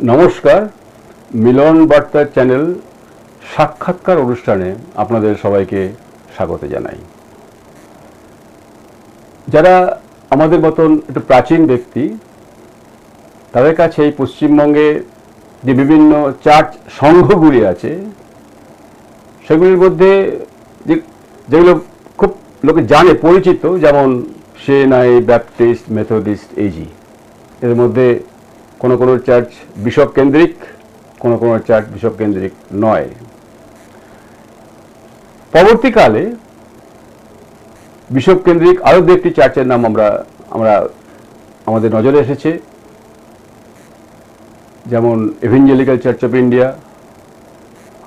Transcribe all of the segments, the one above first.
নমস্কার, মিলন বার্তা চ্যানেল সাক্ষাৎকার অনুষ্ঠানে আপনাদের সবাইকে স্বাগত জানাই। যারা আমাদের মতন একটু প্রাচীন ব্যক্তি, তাদের কাছে এই পশ্চিমবঙ্গে যে বিভিন্ন চার্চ সংঘগুলি আছে, সেগুলির মধ্যে যেগুলো খুব লোকে জানে, পরিচিত, যেমন সেনাই, ব্যাপটিস্ট, মেথডিস্ট, এজি। এর মধ্যে কোনো কোনো চার্চ বিশপ কেন্দ্রিক, কোনো কোনো চার্চ বিশপ কেন্দ্রিক নয়। পরবর্তীকালে বিশপ কেন্দ্রিক আরও দু একটি চার্চের নাম আমাদের নজরে এসেছে, যেমন এভেঞ্জেলিক্যাল চার্চ অফ ইন্ডিয়া,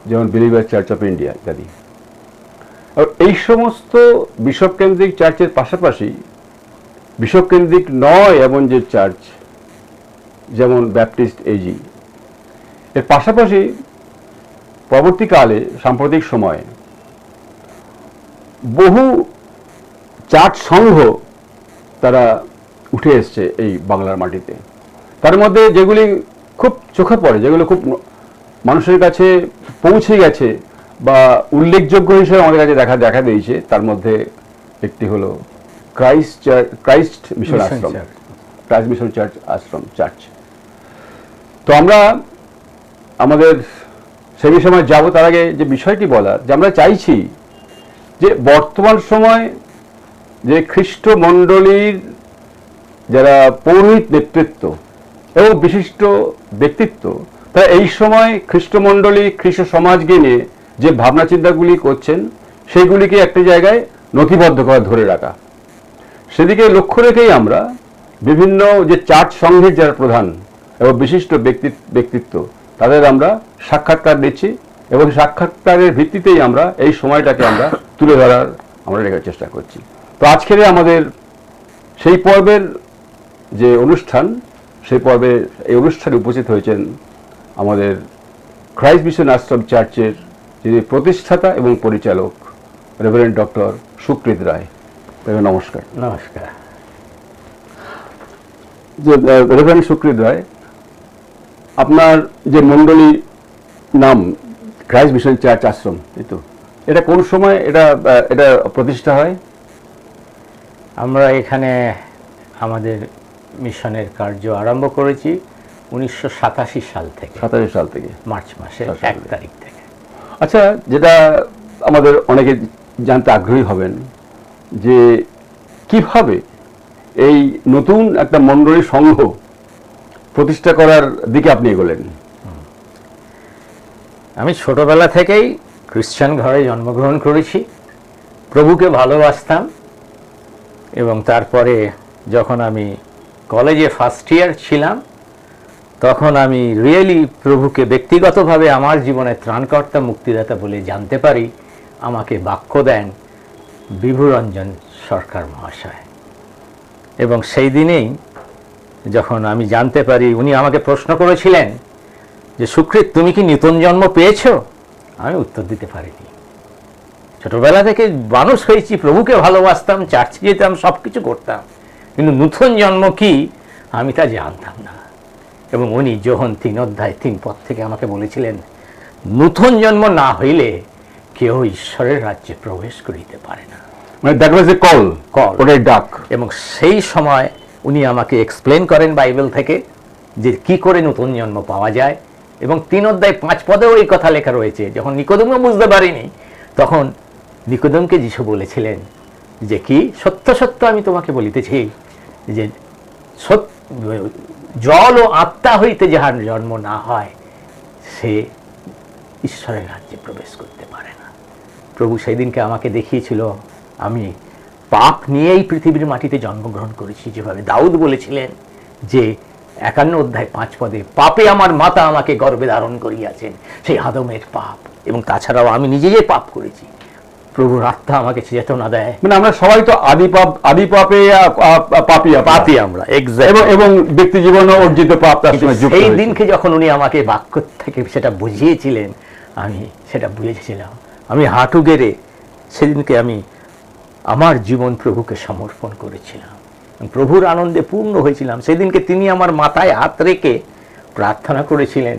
যেমন বিলিভার চার্চ অফ ইন্ডিয়া ইত্যাদি। আর এই সমস্ত বিশপ কেন্দ্রিক চার্চের পাশাপাশি বিশপ কেন্দ্রিক নয় এমন যে চার্চ, যেমন ব্যাপটিস্ট, এজি, এর পাশাপাশি পরবর্তীকালে সাম্প্রতিক সময়ে বহু চার্চ সংঘ তারা উঠে এসছে এই বাংলার মাটিতে। তার মধ্যে যেগুলি খুব চোখে পড়ে, যেগুলো খুব মানুষের কাছে পৌঁছে গেছে বা উল্লেখযোগ্য হিসেবে আমাদের কাছে দেখা দিয়েছে, তার মধ্যে একটি হলো ক্রাইস্ট মিশন আশ্রম, ক্রাইস্ট মিশন চার্চ আশ্রম চার্চ। তো আমরা আমাদের সেই বিষয়ে যাব, তার আগে যে বিষয়টি বলার, যে আমরা চাইছি যে বর্তমান সময় যে খ্রিস্ট মণ্ডলীর যারা পৌরোহিত নেতৃত্ব এবং বিশিষ্ট ব্যক্তিত্ব, তারা এই সময় খ্রিস্টমণ্ডলী, খ্রিস্ট সমাজকে নিয়ে যে ভাবনা চিন্তাগুলি করছেন, সেইগুলিকে একটা জায়গায় নথিবদ্ধ করা, ধরে রাখা, সেদিকে লক্ষ্য রেখেই আমরা বিভিন্ন যে চার্চ সংঘের যারা প্রধান এবং বিশিষ্ট ব্যক্তিত্ব, তাদের আমরা সাক্ষাৎকার দিচ্ছি এবং সাক্ষাৎকারের ভিত্তিতেই আমরা এই সময়টাকে আমরা তুলে ধরার রেখার চেষ্টা করছি। তো আজকের আমাদের সেই পর্বের যে অনুষ্ঠান, সেই পর্বে এই অনুষ্ঠানে উপস্থিত হয়েছেন আমাদের ক্রাইস্ট মিশন আশ্রম চার্চের যিনি প্রতিষ্ঠাতা এবং পরিচালক, রেভারেন্ড ডক্টর সুকৃত রায়। নমস্কার। নমস্কার। যে রেভারেন্ড সুকৃত রায়, আপনার যে মণ্ডলী নাম ক্রাইস্ট মিশন চার্চ আশ্রম, এটা কোন সময় এটা প্রতিষ্ঠা হয়? আমরা এখানে আমাদের মিশনের কার্য আরম্ভ করেছি 1987 সাল থেকে। 87 সাল থেকে, মার্চ মাসের 1 তারিখ থেকে। আচ্ছা, যেটা আমাদের অনেকে জানতে আগ্রহী হবেন যে কিভাবে এই নতুন একটা মণ্ডলী সংঘ প্রতিষ্ঠা করার দিকে আপনি এগোলেন? আমি ছোটবেলা থেকেই খ্রিস্টান ঘরে জন্মগ্রহণ করেছি, প্রভুকে ভালোবাসতাম, এবং তারপরে যখন আমি কলেজে ফার্স্ট ইয়ার ছিলাম, তখন আমি রিয়েলি প্রভুকে ব্যক্তিগতভাবে আমার জীবনে ত্রাণকর্তা, মুক্তিদাতা বলে জানতে পারি। আমাকে বাক্য দেন বিভুরঞ্জন সরকার মহাশয়, এবং সেই দিনেই যখন আমি জানতে পারি, উনি আমাকে প্রশ্ন করেছিলেন যে সুকৃত, তুমি কি নূতন জন্ম পেয়েছ? আমি উত্তর দিতে পারিনি। ছোটবেলা থেকে মানুষ হয়েছি, প্রভুকে ভালোবাসতাম, চার্চে যেতাম, সব কিছু করতাম, কিন্তু নূতন জন্ম কি আমি তা জানতাম না। এবং উনি যোহন 3 অধ্যায় 3 পদ থেকে আমাকে বলেছিলেন, নূতন জন্ম না হইলে কেউ ঈশ্বরের রাজ্যে প্রবেশ করিতে পারে না। মানে দ্যাট ওয়াজ এ কল, ওটাই ডাক। এবং সেই সময় উনি আমাকে এক্সপ্লেন করেন বাইবেল থেকে যে কি করে নতুন জন্ম পাওয়া যায়, এবং 3 অধ্যায় 5 পদেও এই কথা লেখা রয়েছে। যখন নিকোদেমও বুঝতে পারিনি, তখন নিকোদেমকে যিশু বলেছিলেন যে কি, সত্য সত্য আমি তোমাকে বলিতেছি যে জল ও আত্মা হইতে যাহার জন্ম না হয়, সে ঈশ্বরের রাজ্যে প্রবেশ করতে পারে না। প্রভু সেই দিনকে আমাকে দেখিয়েছিল আমি পাপ নিয়েই পৃথিবীর মাটিতে জন্মগ্রহণ করেছি। যেভাবে দাউদ বলেছিলেন যে 51 অধ্যায় 5 পদে, পাপে আমার মাতা আমাকে গর্ভে ধারণ করিয়াছেন, সেই আদমের পাপ, এবং তাছাড়াও আমি নিজে যে পাপ করেছি, প্রভুর আত্মা আমাকে চেতনা দেয়। মানে আমরা সবাই তো আদি পাপে পাপী আমরা, এবং ব্যক্তি জীবনে অর্জিত পাপ তার সঙ্গে যুক্ত। এই দিনকে যখন উনি আমাকে বাক্য থেকে সেটা বুঝিয়েছিলেন, আমি সেটা বুঝেছিলাম। আমি হাঁটু গেড়ে সেদিনকে আমি আমার জীবন প্রভুকে সমর্পণ করেছিলাম, প্রভুর আনন্দে পূর্ণ হয়েছিলাম। সেদিনকে তিনি আমার মাথায় হাত রেখে প্রার্থনা করেছিলেন,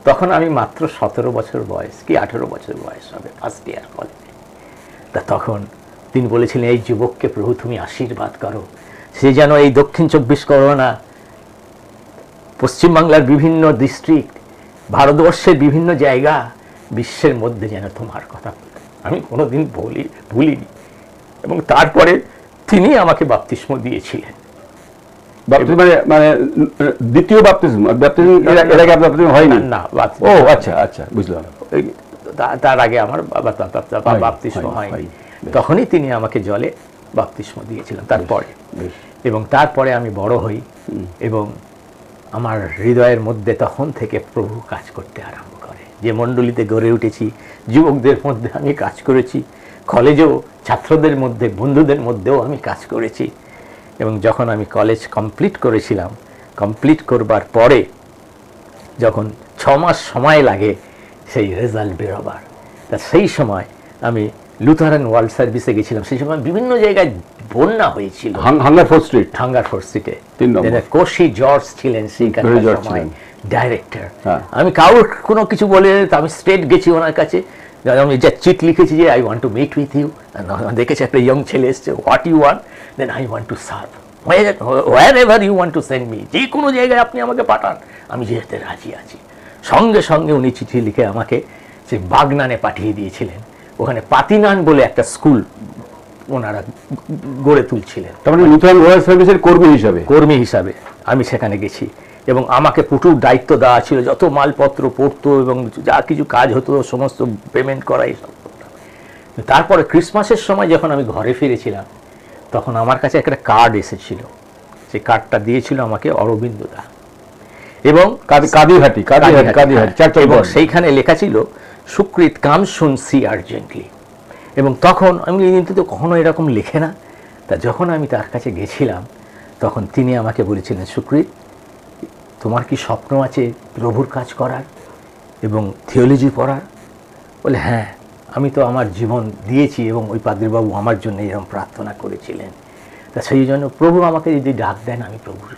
তখন আমি মাত্র 17 বছর বয়স কি 18 বছর বয়স হবে, ফার্স্ট ইয়ার কলেজে। তা তখন তিনি বলেছিলেন, এই যুবককে প্রভু তুমি আশীর্বাদ করো, সে যেন এই দক্ষিণ 24 পরগনা, পশ্চিমবাংলার বিভিন্ন ডিস্ট্রিক্ট, ভারতবর্ষের বিভিন্ন জায়গা, বিশ্বের মধ্যে যেন তোমার কথা বলে। আমি কোনোদিন ভুলিনি। এবং তারপরে তিনি আমাকে বাপ্তিস্ম দিয়েছিলেন। মানে মানে দ্বিতীয় বাপ্তিস্ম, এর আগে আপনার বাপ্তিস্ম হয়নি? না, ও আচ্ছা আচ্ছা, বুঝলাম। তার আগে আমার বাপ্তিস্ম হয়নি। তখনই তিনি আমাকে জলে বাপ্তিস্ম দিয়েছিলেন তারপরে। এবং তারপরে আমি বড় হই এবং আমার হৃদয়ের মধ্যে তখন থেকে প্রভু কাজ করতে আরম্ভ করে। যে মণ্ডলীতে গড়ে উঠেছি, যুবকদের মধ্যে আমি কাজ করেছি, কলেজেও ছাত্রদের মধ্যে, বন্ধুদের মধ্যেও আমি কাজ করেছি। এবং যখন আমি কলেজ কমপ্লিট করেছিলাম, কমপ্লিট করবার পরে যখন 6 মাস সময় লাগে সেই রেজাল্ট বেরোবার, তা সেই সময় আমি লুথারান ওয়ার্ল্ড সার্ভিসে গেছিলাম। সেই সময় বিভিন্ন জায়গায় বন্যা হয়েছিল, হাঙ্গারফোর্ড স্ট্রিটে কোশি জর্জ ছিলেন সেইখানে ডাইরেক্টর। আমি কারোর কোনো কিছু বলে, আমি স্ট্রেট গেছি ওনার কাছে, আমি যা চিট লিখেছি যে I want to meet with you, দেখেছি একটা ইয়ং ছেলে এসছে, what you want, then I want to serve wherever you want to send me, যে কোনো জায়গায় আপনি আমাকে পাঠান, আমি যেতে রাজি আছি। সঙ্গে সঙ্গে উনি চিঠি লিখে আমাকে সে বাগনানে পাঠিয়ে দিয়েছিলেন। ওখানে পাতিনান বলে একটা স্কুল ওনারা গড়ে তুলছিলেন। তার মানে লুথারান রয়্যাল সার্ভিসের কর্মী হিসাবে আমি সেখানে গেছি এবং আমাকে প্রচুর দায়িত্ব দেওয়া ছিল, যত মালপত্র পড়তো এবং যা কিছু কাজ হতো সমস্ত পেমেন্ট করা, এইসব করতাম। তারপরে ক্রিসমাসের সময় যখন আমি ঘরে ফিরেছিলাম, তখন আমার কাছে একটা কার্ড এসেছিল। সেই কার্ডটা দিয়েছিল আমাকে অরবিন্দ দা এবং কাদিহাটি, এবং সেইখানে লেখা ছিল সুকৃত কাম শুন সি আর্জেন্টলি। এবং তখন আমি কিন্তু তো কখনো এরকম লেখে না। তা যখন আমি তার কাছে গেছিলাম, তখন তিনি আমাকে বলেছিলেন, সুকৃত, তোমার কি স্বপ্ন আছে প্রভুর কাজ করার এবং থিওলজি পড়ার? বলে, হ্যাঁ, আমি তো আমার জীবন দিয়েছি এবং ওই পাদ্রীবাবু আমার জন্য এরকম প্রার্থনা করেছিলেন। তা সেই জন্য প্রভু আমাকে যদি ডাক দেন, আমি প্রভুর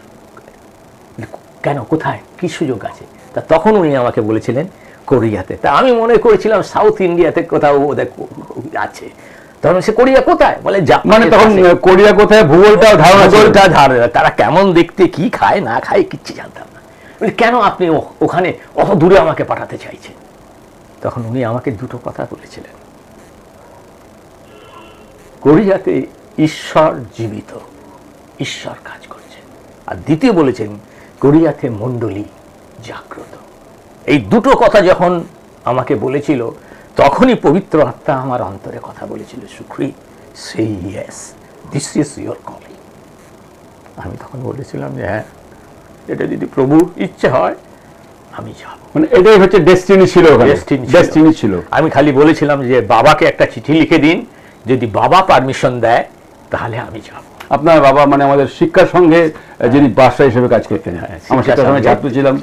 কেন, কোথায়, কি সুযোগ আছে? তা তখন উনি আমাকে বলেছিলেন কোরিয়াতে। তা আমি মনে করেছিলাম সাউথ ইন্ডিয়াতে কোথাও ওদের আছে। তখন সে কোরিয়া কোথায়? বলে মানে তখন কোরিয়া কোথায় ভূগোলটাও ধারণা, তারা কেমন দেখতে, কি খায় না খায় কিচ্ছু জানতাম না। বলে, কেন আপনি ওখানে অত দূরে আমাকে পাঠাতে চাইছেন? তখন উনি আমাকে দুটো কথা বলেছিলেন, কোরিয়াতে ঈশ্বর জীবিত, ঈশ্বর কাজ করছে। আর দ্বিতীয় বলেছেন, কোরিয়াতে মণ্ডলী জাগ্রত। এই দুটো কথা যখন আমাকে বলেছিল, তখনই পবিত্র আত্মা আমার অন্তরে কথা বলেছিল, সুকৃত, সে yes, this is your calling. আমি তখন বলেছিলাম যে হ্যাঁ, এটা যদি প্রভুর ইচ্ছে হয় আমি যাব। মানে এটাই হচ্ছে ডেস্টিনি ছিল। আমি খালি বলেছিলাম যে বাবাকে একটা চিঠি লিখে দিন, যদি বাবা পারমিশন দেয় তাহলে আমি যাব। আপনার বাবা মানে আমাদের শিক্ষার সঙ্গে যিনি বাদশা হিসেবে কাজ করতেন, আমার শিক্ষার সঙ্গে ছাত্র ছিলাম,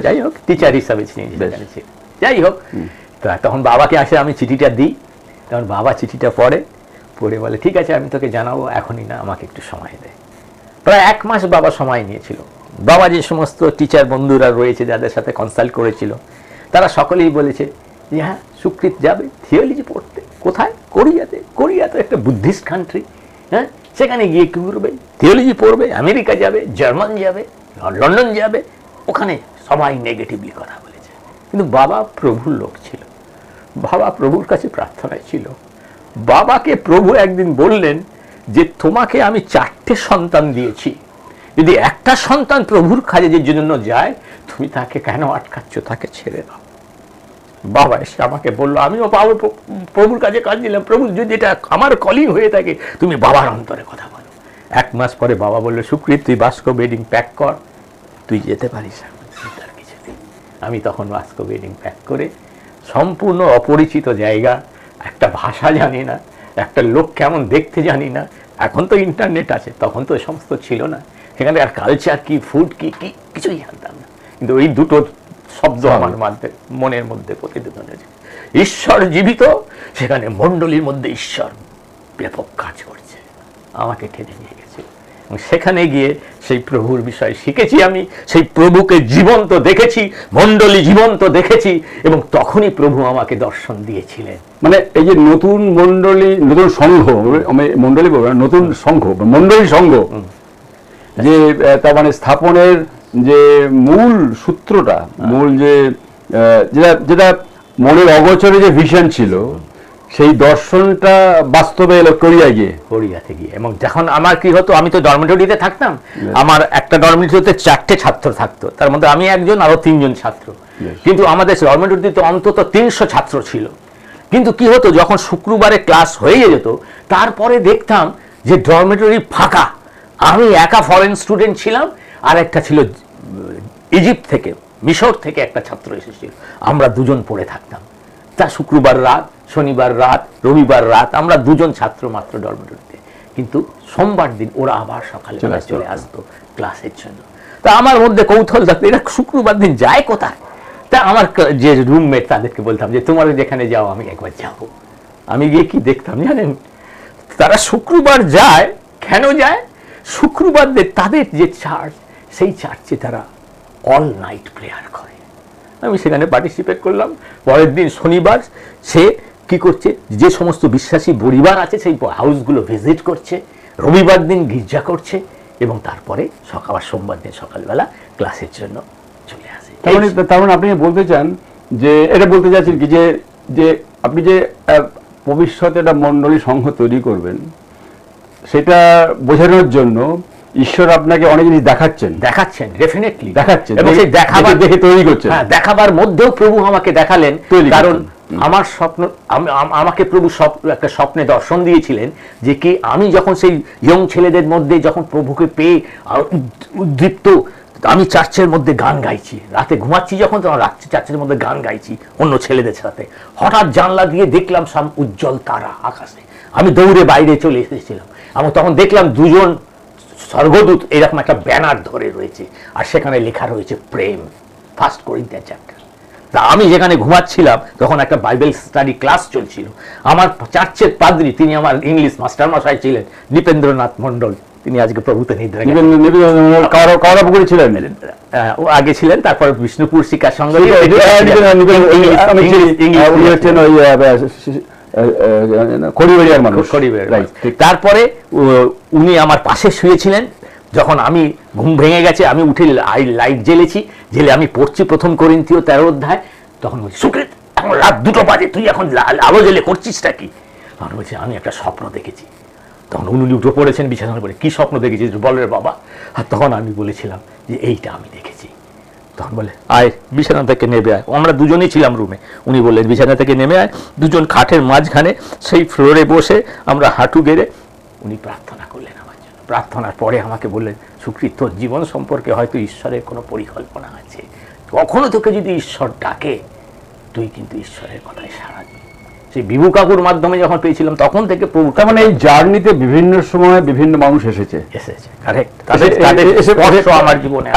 যাই হোক, টিচার হিসাবে যাই হোক। তখন বাবাকে আসে আমি চিঠিটা দিই, তখন বাবা চিঠিটা পড়ে বলে, ঠিক আছে, আমি তোকে জানাবো, এখনই না, আমাকে একটু সময় দেয়। প্রায় 1 মাস বাবা সময় নিয়েছিল। বাবা যে সমস্ত টিচার বন্ধুরা রয়েছে, যাদের সাথে কনসাল্ট করেছিল, তারা সকলেই বলেছে যে হ্যাঁ, সুকৃত যাবে থিওলজি পড়তে। কোথায়? কোরিয়াতে। কোরিয়া তো একটা বুদ্ধিস্ট কান্ট্রি, হ্যাঁ, সেখানে গিয়ে কি করবে? থিওলজি পড়বে। আমেরিকা যাবে, জার্মান যাবে, লন্ডন যাবে, ওখানে সবাই নেগেটিভলি কথা বলেছে। কিন্তু বাবা প্রভুর লোক ছিল, বাবা প্রভুর কাছে প্রার্থনায় ছিল। বাবাকে প্রভু একদিন বললেন যে তোমাকে আমি 4টে সন্তান দিয়েছি, যদি একটা সন্তান প্রভুর কাজের জন্য যায়, তুমি তাকে কেন আটকাচ্ছ? তাকে ছেড়ে দাও। বাবা এসে আমাকে বললো, আমিও প্রভুর কাজে কাজ দিলাম, প্রভু যদি এটা আমার কলিং হয়ে থাকে, তুমি বাবার অন্তরে কথা বলো। 1 মাস পরে বাবা বললো, সুকৃত, তুই বাস্কো বেডিং প্যাক কর, তুই যেতে পারিস। আমি তখন বাস্কো বেডিং প্যাক করে সম্পূর্ণ অপরিচিত জায়গা, একটা ভাষা জানি না, একটা লোক কেমন দেখতে জানি না। এখন তো ইন্টারনেট আছে, তখন তো সমস্ত ছিল না। সেখানে আর কালচার কি, ফুড কি, কিছুই জানতাম না। কিন্তু ওই দুটো শব্দ আমার মনের মধ্যে প্রতিধ্বনি হয়েছে, ঈশ্বর জীবিত, সেখানে মণ্ডলীর মধ্যে ঈশ্বর ব্যাপক কাজ করছে। আমাকে টেনে নিয়ে গেছে সেখানে গিয়ে সেই প্রভুর বিষয়ে শিখেছি, আমি সেই প্রভুকে জীবন্ত দেখেছি, মণ্ডলী জীবন্ত দেখেছি, এবং তখনই প্রভু আমাকে দর্শন দিয়েছিলেন। মানে এই যে নতুন মণ্ডলী, নতুন সংঘ, আমি মণ্ডলী বলবো না, নতুন সংঘ, মণ্ডলী সংঘ, যে তার মানে স্থাপনের যে মূল সূত্রটা, মূল যে যেটা যেটা মনের অগোচরে যে ভিশন ছিল, সেই দর্শনটা বাস্তবে এলো কোরিয়াতে গিয়ে। এবং যখন আমার কি হতো, আমি তো ডরমিটরিতে থাকতাম, আমার একটা ডরমিটরিতে 4টে ছাত্র থাকতো, তার মধ্যে আমি একজন, আরো 3জন ছাত্র। কিন্তু আমাদের ডরমিটরিতে অন্তত 300 ছাত্র ছিল। কিন্তু কি হতো, যখন শুক্রবারে ক্লাস হয়ে যেত, তারপরে দেখতাম যে ডরমিটরি ফাঁকা। আমি একা ফরেন স্টুডেন্ট ছিলাম, আর একটা ছিল ইজিপ্ট থেকে, মিশর থেকে একটা ছাত্র এসেছিল। আমরা দুজন পড়ে থাকতাম। তা শুক্রবার রাত, শনিবার রাত, রবিবার রাত, আমরা দুজন ছাত্র মাত্র ডরমিটরিতে। কিন্তু সোমবার দিন ওরা আবার সকালে চলে আসতো ক্লাসের জন্য। তা আমার মধ্যে কৌতূহল থাকতো, এরা শুক্রবার দিন যায় কোথায়? তা আমার যে রুমমেট, তাদেরকে বলতাম যে তোমরা যেখানে যাও আমি একবার যাব। আমি গিয়ে কি দেখতাম জানেন, তারা শুক্রবার যায়। কেন যায়? শুক্রবার দিন তাদের যে চার্চ, সেই চার্চে তারা অল নাইট প্রেয়ার করে। আমি সেখানে পার্টিসিপেট করলাম। পরের দিন শনিবার সে কি করছে, যে সমস্ত বিশ্বাসী পরিবার আছে সেই হাউসগুলো ভিজিট করছে, রবিবার দিন গির্জা করছে, এবং তারপরে সোমবার দিন সকালবেলা ক্লাসের জন্য চলে আসে। তার মানে আপনি বলতে চান যে, এটা বলতে চাচ্ছেন কি, যে আপনি যে ভবিষ্যতে একটা মণ্ডলী সংঘ তৈরি করবেন, সেটা বোঝানোর জন্য ঈশ্বর আপনাকে অনেক জিনিস দেখাচ্ছেন, ডেফিনেটলি দেখাচ্ছেন, এবং সেই দেখাবার দেখে তৈরি করছেন। হ্যাঁ, দেখাবার মধ্যেও প্রভু আমাকে দেখালেন, কারণ আমার স্বপ্ন, আমাকে প্রভু একটা স্বপ্নে দর্শন দিয়েছিলেন যে কি, আমি যখন সেই ইয়ং ছেলেদের মধ্যে যখন প্রভুকে পেয়ে উদ্দীপ্ত, আমি চার্চের মধ্যে গান গাইছি, রাতে ঘুমাচ্ছি যখন, তখন রাত্রি চার্চের মধ্যে গান গাইছি অন্য ছেলেদের সাথে। হঠাৎ জানলা দিয়ে দেখলাম সব উজ্জ্বল তারা আকাশে। আমি দৌড়ে বাইরে চলে এসেছিলাম, এবং তখন দেখলাম দুজন স্বর্গদূত এরকম একটা ব্যানার ধরে রয়েছে, আর সেখানে লেখা রয়েছে প্রেম, 1 Corinthians চ্যাপ্টার। তা আমি যেখানে ঘুমাচ্ছিলাম তখন একটা বাইবেল স্টাডি ক্লাস চলছিল। আমার চার্চের পাদ্রী, তিনি আমার ইংলিশ মাস্টার মশাই ছিলেন, নৃপেন্দ্রনাথ মণ্ডল। তিনি আজকে প্রভূত নিদ্রা কারাপুকুরে ছিলেন, ও আগে ছিলেন, তারপর বিষ্ণুপুর শিক্ষার সঙ্গে তারপরে উনি আমার পাশে শুয়েছিলেন। যখন আমি ঘুম ভেঙে গেছে, আমি উঠে লাইট জ্বেলেছি, আমি পড়ছি 1 করিন্থীয় 13 অধ্যায়। তখন বলছি, সুকৃত এখন রাত 2টো বাজে, তুই এখন আলো জ্বেলে করছিসটা কি? তখন বলছি, আমি একটা স্বপ্ন দেখেছি। তখন উনি উঠে পড়েছেন বিছানার পরে, কি স্বপ্ন দেখেছিস বল রে বাবা? আর তখন আমি বলেছিলাম যে এইটা আমি দেখেছি। তখন বলে, আয় বিছানা থেকে নেমে আয়। আমরা দুজনেই ছিলাম রুমে। উনি বললেন, বিছানা থেকে নেমে আয়। দুজন খাটের মাঝখানে সেই ফ্লোরে বসে আমরা হাঁটু গেড়ে উনি প্রার্থনা করলেন আমার জন্য। প্রার্থনার পরে আমাকে বললেন, সুকৃত, তোর জীবন সম্পর্কে হয়তো ঈশ্বরের কোনো পরিকল্পনা আছে। কখনো তোকে যদি ঈশ্বর ডাকে, তুই কিন্তু ঈশ্বরের কথায় সাড়া দিবি। সেই বিভু কাকুর মাধ্যমে যখন পেয়েছিলাম, তখন থেকে প্রভু, তার মানে এই জার্নিতে বিভিন্ন সময় বিভিন্ন মানুষ এসেছে, কারেক্ট, আমার জীবনে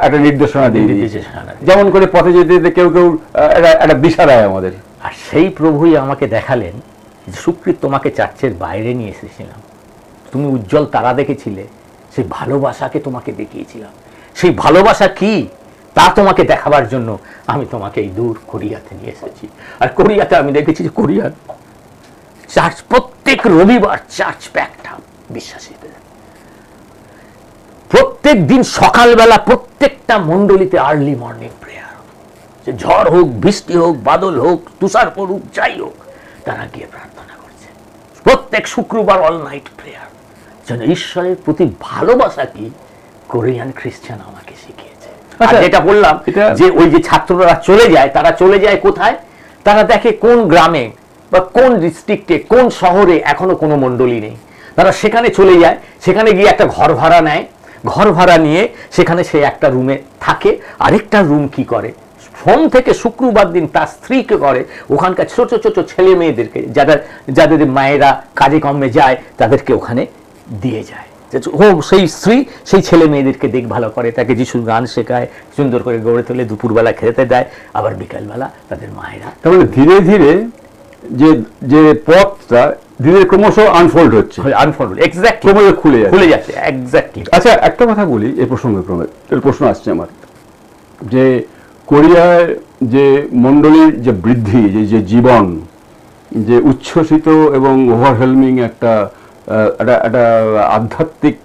একটা নির্দেশনা দিয়ে দিয়েছে। যেমন করে পথে যেতে যেতে কেউ কেউ একটা দিশা দেয় আমাদের। আর সেই প্রভুই আমাকে দেখালেন যে, সুকৃত, তোমাকে চার্চের বাইরে নিয়ে এসেছিলাম, তুমি উজ্জ্বল তারা দেখেছিলে, সেই ভালোবাসাকে তোমাকে দেখিয়েছিলাম। সেই ভালোবাসা কি তা তোমাকে দেখাবার জন্য আমি তোমাকে এই দূর কোরিয়াতে নিয়ে এসেছি। আর কোরিয়াতে আমি দেখেছি যে কোরিয়ার চার্চ প্রত্যেক রবিবার চার্চ প্যাকড আপ বিশ্বাসীদের। প্রত্যেক দিন সকালবেলা প্রত্যেকটা মণ্ডলীতে আর্লি মর্নিং প্রেয়ার, যে ঝড় হোক, বৃষ্টি হোক, বাদল হোক, তুষার পড়ুক, যাই হোক, তারা গিয়ে প্রার্থনা করছে। প্রত্যেক শুক্রবার অল নাইট প্রেয়ার। যেন ঈশ্বরের প্রতি ভালোবাসা কি কোরিয়ান খ্রিস্টান আমাকে শিখিয়েছে। আর যেটা বললাম যে ওই যে ছাত্ররা চলে যায়, তারা চলে যায় কোথায়? তারা দেখে কোন গ্রামে বা কোন ডিস্ট্রিক্টে, কোন শহরে এখনো কোনো মণ্ডলী নেই। তারা সেখানে চলে যায়, সেখানে গিয়ে একটা ঘর ভাড়া নেয়। ঘর ভাড়া নিয়ে সেখানে সে একটা রুমে থাকে। আরেকটা রুম কি করে, সোম থেকে শুক্রবার দিন তার স্ত্রীকে করে ওখানকার ছোট ছোট ছেলে মেয়েদেরকে, যাদের মায়েরা কাজে কর্মে যায়, তাদেরকে ওখানে দিয়ে যায়। সেই স্ত্রী সেই ছেলে মেয়েদেরকে দেখভাল করে, তাকে যিশুর গান শেখায়, সুন্দর করে গড়ে তোলে, দুপুরবেলা খেতে দেয়, আবার বিকালবেলা তাদের মায়েরা। তাহলে ধীরে ধীরে যে যে পথটা ধীরে ক্রমশ আনফোল্ড হচ্ছে, আনফোল্ড, এক্স্যাক্টলি, ক্রমশ খুলে যাচ্ছে, এক্স্যাক্টলি। আচ্ছা, একটা কথা বলি এই প্রসঙ্গে, প্রশ্ন আসছে আমার, যে কোরিয়ার যে মণ্ডলীর যে বৃদ্ধি, যে জীবন, যে উচ্ছ্বসিত এবং ওভারহেলমিং একটা একটা আধ্যাত্মিক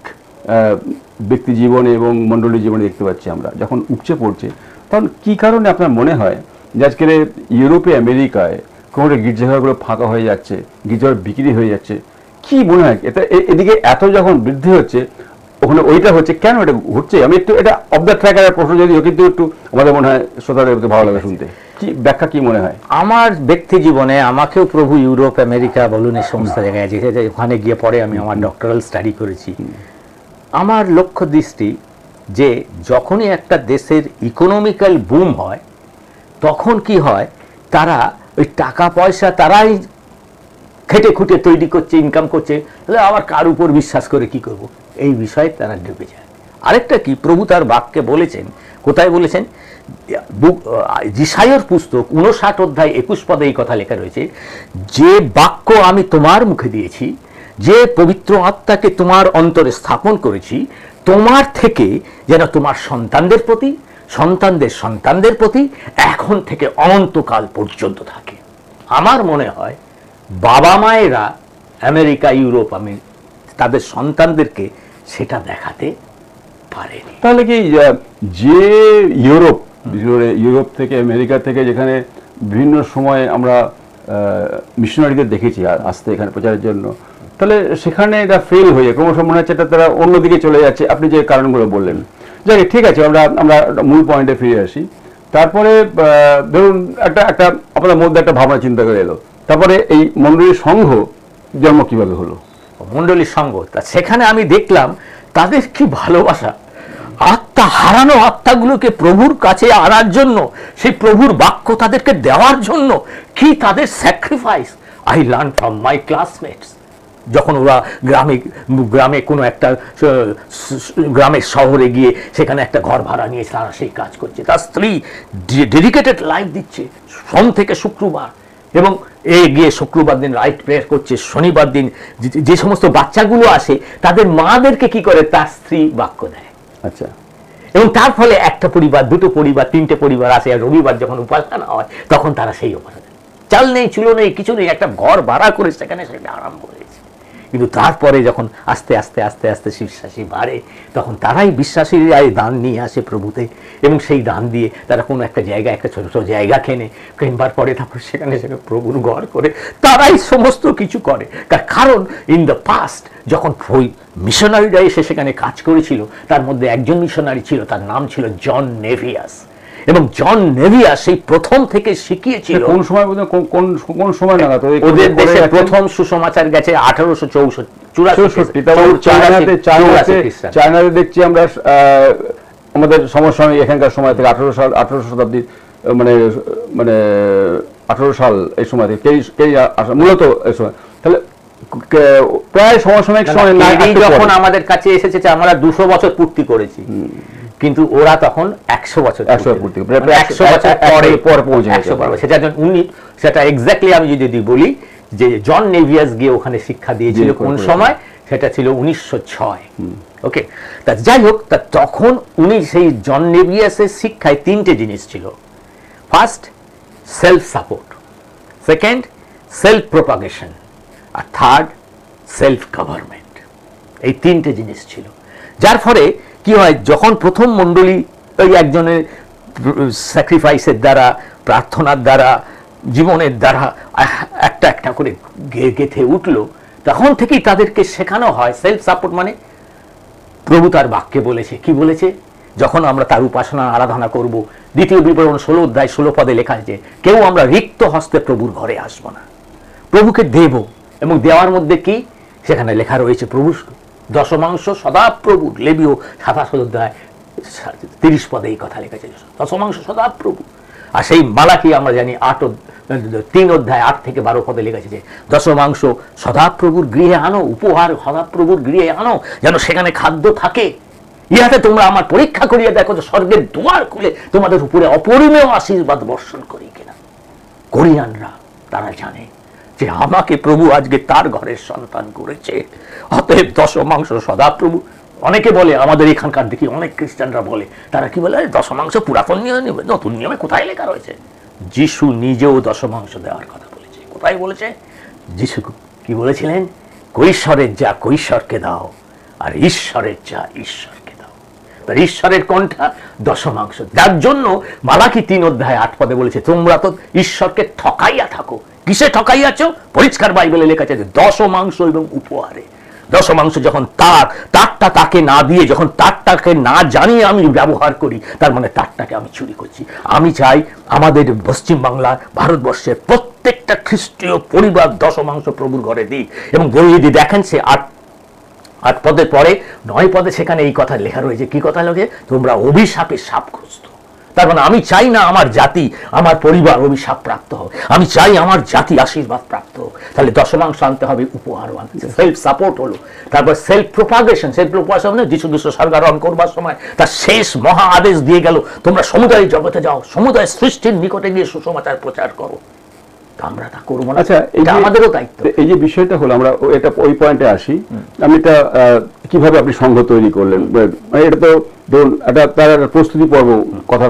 ব্যক্তি জীবনে এবং মণ্ডলী জীবনে দেখতে পাচ্ছি আমরা, যখন উপচে পড়ছে, তখন কি কারণে আপনার মনে হয় যে আজকের ইউরোপে, আমেরিকায় কোনোটা গির্জাঘরগুলো ফাঁকা হয়ে যাচ্ছে, গির্জাঘর বিক্রি হয়ে যাচ্ছে? কি মনে হয় এটা, এদিকে এত যখন বৃদ্ধি হচ্ছে ওখানে ওইটা হচ্ছে, কেন এটা ঘটছে? আমি একটু এটা অফ দ্য ট্র্যাকের প্রশ্ন যদিও, কিন্তু একটু আমাদের মনে হয় শ্রোতাদের ভালো লাগে শুনতে, কি ব্যাখ্যা, কি মনে হয়? আমার ব্যক্তি জীবনে আমাকেও প্রভু ইউরোপ, আমেরিকা বলুন, এই সমস্ত জায়গায় যেতে, ওখানে গিয়ে পরে আমি আমার ডক্টরাল স্টাডি করেছি। আমার লক্ষ্য দৃষ্টি যে যখনই একটা দেশের ইকোনমিক্যাল বুম হয়, তখন কি হয়, তারা ওই টাকা পয়সা তারাই খেটে খুঁটে তৈরি করছে, ইনকাম করছে, তাহলে আবার কার উপর বিশ্বাস করে কি করব, এই বিষয়ে তারা ডুবে যায়। আরেকটা কি, প্রভু তার বাক্যে বলেছেন, কোথায় বলেছেন, যিশায়ার পুস্তক 59 অধ্যায় 21 পদে এই কথা লেখা রয়েছে, যে বাক্য আমি তোমার মুখে দিয়েছি, যে পবিত্র আত্মাকে তোমার অন্তরে স্থাপন করেছি, তোমার থেকে যেন তোমার সন্তানদের প্রতি, সন্তানদের সন্তানদের প্রতি, এখন থেকে অনন্তকাল পর্যন্ত থাকে। আমার মনে হয় বাবা মায়েরা আমেরিকা, ইউরোপ, তাদের সন্তানদেরকে সেটা দেখাতে পারেনি। তাহলে কি যে ইউরোপ থেকে, আমেরিকা থেকে, যেখানে বিভিন্ন সময় আমরা মিশনারিদের দেখেছি আসতে এখানে প্রচারের জন্য, তাহলে সেখানে এটা ফেল হয়ে ক্রমশ মনে হচ্ছে এটা তারা অন্যদিকে চলে যাচ্ছে, আপনি যে কারণগুলো বললেন। যাই ঠিক আছে, আমরা মূল পয়েন্টে ফিরে আসি। তারপরে ধরুন একটা আপনাদের মধ্যে একটা ভাবনা চিন্তা করে এলো, তারপরে এই মণ্ডলীর সংঘ জন্ম কিভাবে হলো? মণ্ডলীর সংঘ, তা সেখানে আমি দেখলাম তাদের কি ভালোবাসা, আত্মা হারানো আত্মাগুলোকে প্রভুর কাছে আনার জন্য, সেই প্রভুর বাক্য তাদেরকে দেওয়ার জন্য কি তাদের sacrifice. I learn from my classmates. যখন ওরা গ্রামে কোনো একটা গ্রামের শহরে গিয়ে সেখানে একটা ঘর ভাড়া নিয়ে তারা সেই কাজ করছে, তার স্ত্রী ডেডিকেটেড লাইফ দিচ্ছে সোম থেকে শুক্রবার, এবং গিয়ে শুক্রবার দিন রাইট প্রেয়ার করছে, শনিবার দিন যে সমস্ত বাচ্চাগুলো আসে তাদের মাদেরকে কি করে, তার স্ত্রী বাক্য দেয়। আচ্ছা, এবং তার ফলে একটা পরিবার, দুটো পরিবার, তিনটে পরিবার আসে, আর রবিবার যখন উপাসনা হয় তখন তারা সেই উপাসনা, চাল নেই, চুলো নেই, কিছু নেই, একটা ঘর ভাড়া করে সেখানে সেটা আরম্ভ হয়েছে। কিন্তু তারপরে যখন আস্তে আস্তে আস্তে আস্তে বিশ্বাসী বাড়ে, তখন তারাই বিশ্বাসীরা দান নিয়ে আসে প্রভুতে, এবং সেই দান দিয়ে তারা কোনো একটা জায়গায়, একটা ছোট ছোট জায়গা কেনবার পরে তারপর সেখানে প্রভুর ঘর করে তারাই সমস্ত কিছু করে। কারণ ইন দ্য পাস্ট যখন মিশনারিরা এসে সেখানে কাজ করেছিল, তার মধ্যে একজন মিশনারি ছিল, তার নাম ছিল জন নেভিয়াস, এবং জন নেভিয়াস সেই প্রথম থেকে শিখিয়েছিল। কোন সময়, কোন সময় নাগাদ ওদের দেশে প্রথম সুসমাচার গেছে 1864। চায়নাতে দেখছি আমরা আমাদের সমসাময়িক এখানকার সময় থেকে 18 শতাব্দী, মানে 18 সাল এই সময় থেকে মূলত এই সময়, তাহলে প্রায় সমসাময়িক সময় যখন আমাদের কাছে এসেছে আমরা 200 বছর পূর্তি করেছি, কিন্তু ওরা তখন 100 বছর পূর্তি, 100 বছর পরে পৌঁছে গেছে। সেটা এক্স্যাক্টলি আমি যদি বলি যে জন নেভিয়াস গিয়ে ওখানে শিক্ষা দিয়েছিল কোন সময়, সেটা ছিল 1906। ওকে, তা যাই হোক, তা তখন উনি সেই জন নেভিয়াসের শিক্ষায় 3টে জিনিস ছিল। First, self support; second, self propagation; আর থার্ড, সেলফ গভর্নমেন্ট। এই 3টে জিনিস ছিল, যার ফলে কি হয়, যখন প্রথম মণ্ডলী ওই একজনের স্যাক্রিফাইসের দ্বারা, প্রার্থনার দ্বারা, জীবনের দ্বারা একটা একটা করে গেঁথে উঠলো, তখন থেকেই তাদেরকে শেখানো হয় সেলফ সাপোর্ট। মানে প্রভু তার বাক্যে বলেছে, কি বলেছে, যখন আমরা তার উপাসনা আরাধনা করব, 2 বিবরণ 16 অধ্যায় 16 পদে লেখা আছে, কেউ আমরা রিক্ত হস্তে প্রভুর ঘরে আসবো না, প্রভুকে দেব। এবং দেওয়ার মধ্যে কি, সেখানে লেখা রয়েছে প্রভু দশমাংশ সদাপ্রভু, লেবীয় 27 অধ্যায় 30 পদে এই কথা লেখা আছে, দশমাংশ সদাপ্রভু। আর সেই মালাকি আমরা জানি 3 অধ্যায় 8 থেকে 12 পদে লেখা আছে যে দশমাংশ সদাপ্রভুর গৃহে আনো, উপহার সদাপ্রভুর গৃহে আনো, যেন সেখানে খাদ্য থাকে। ইহাতে তোমরা আমার পরীক্ষা করিয়া দেখো যে স্বর্গের দুয়ার খুলে তোমাদের উপরে অপরিমেয় আশীর্বাদ বর্ষণ করি কিনা। কোরিয়ানরা তারা জানে যে আমাকে প্রভু আজকে তার ঘরের সন্তান করেছে, অতএব দশমাংশ সদাপ্রভু। অনেকে বলে, আমাদের এখানকার দেখি অনেক খ্রিস্টানরা বলে, তারা কি বলে, দশমাংশ পুরাতন নিয়মে, নতুন নিয়মে কোথায় লেখা রয়েছে? যিশু নিজেও দশমাংশ দেওয়ার কথা বলেছে। কোথায় বলেছে? যিশু কি বলেছিলেন? কৈশোরের যা কৈশোরকে দাও, আর ঈশ্বরের যা ঈশ্বরকে দাও। তার ঈশ্বরের কোনটা? দশমাংশ। যার জন্য মালাকি 3:8 বলেছে, তোমরা তো ঈশ্বরকে ঠকাইয়া থাকো। কিসে ঠকাইয়াছো? পরিষ্কার বাইবেলে লেখা আছে দশমাংশ এবং উপহারে। দশমাংশ যখন তারটা তাকে না দিয়ে, যখন তারটাকে না জানিয়ে আমি ব্যবহার করি, তার মানে তারটাকে আমি চুরি করছি। আমি চাই আমাদের পশ্চিমবাংলার, ভারতবর্ষের প্রত্যেকটা খ্রিস্টীয় পরিবার দশমাংশ প্রভুর ঘরে দিই। এবং বই যদি দেখেন, সে 8 পদের পরে 9 পদে সেখানে এই কথা লেখা রয়েছে। কি কথা লেখে? তোমরা অভিশাপে শাপগ্রস্ত। তার মানে আমি চাই না আমার জাতি, আমার পরিবার অভিশাপ প্রাপ্ত হোক। আমি চাই আমার জাতি আশীর্বাদ প্রাপ্ত হোক। তাহলে দশমাংশ আনতে হবে, উপহারও আনতে হবে। সেলফ সাপোর্ট হলো। তারপর সেলফ প্রোপাগেশন। সেলফ প্রোপাগেশন যিশু খ্রিস্ট স্বর্গারোহণ করবার সময় তার শেষ মহা আদেশ দিয়ে গেল, তোমরা সমুদায় জগতে যাও, সমুদায় সৃষ্টির নিকটে গিয়ে সুসমাচার প্রচার করো। আমরা তা করবো না। আচ্ছা, এটা আমাদেরও দায়িত্ব। এই যে বিষয়টা হলো, আমরা এটা ওই পয়েন্টে আসি। আমি এটা কিভাবে আপনি সংঘ তৈরি করলেন, এটা তো ধরুন তার একটা প্রস্তুতি পর্ব কথা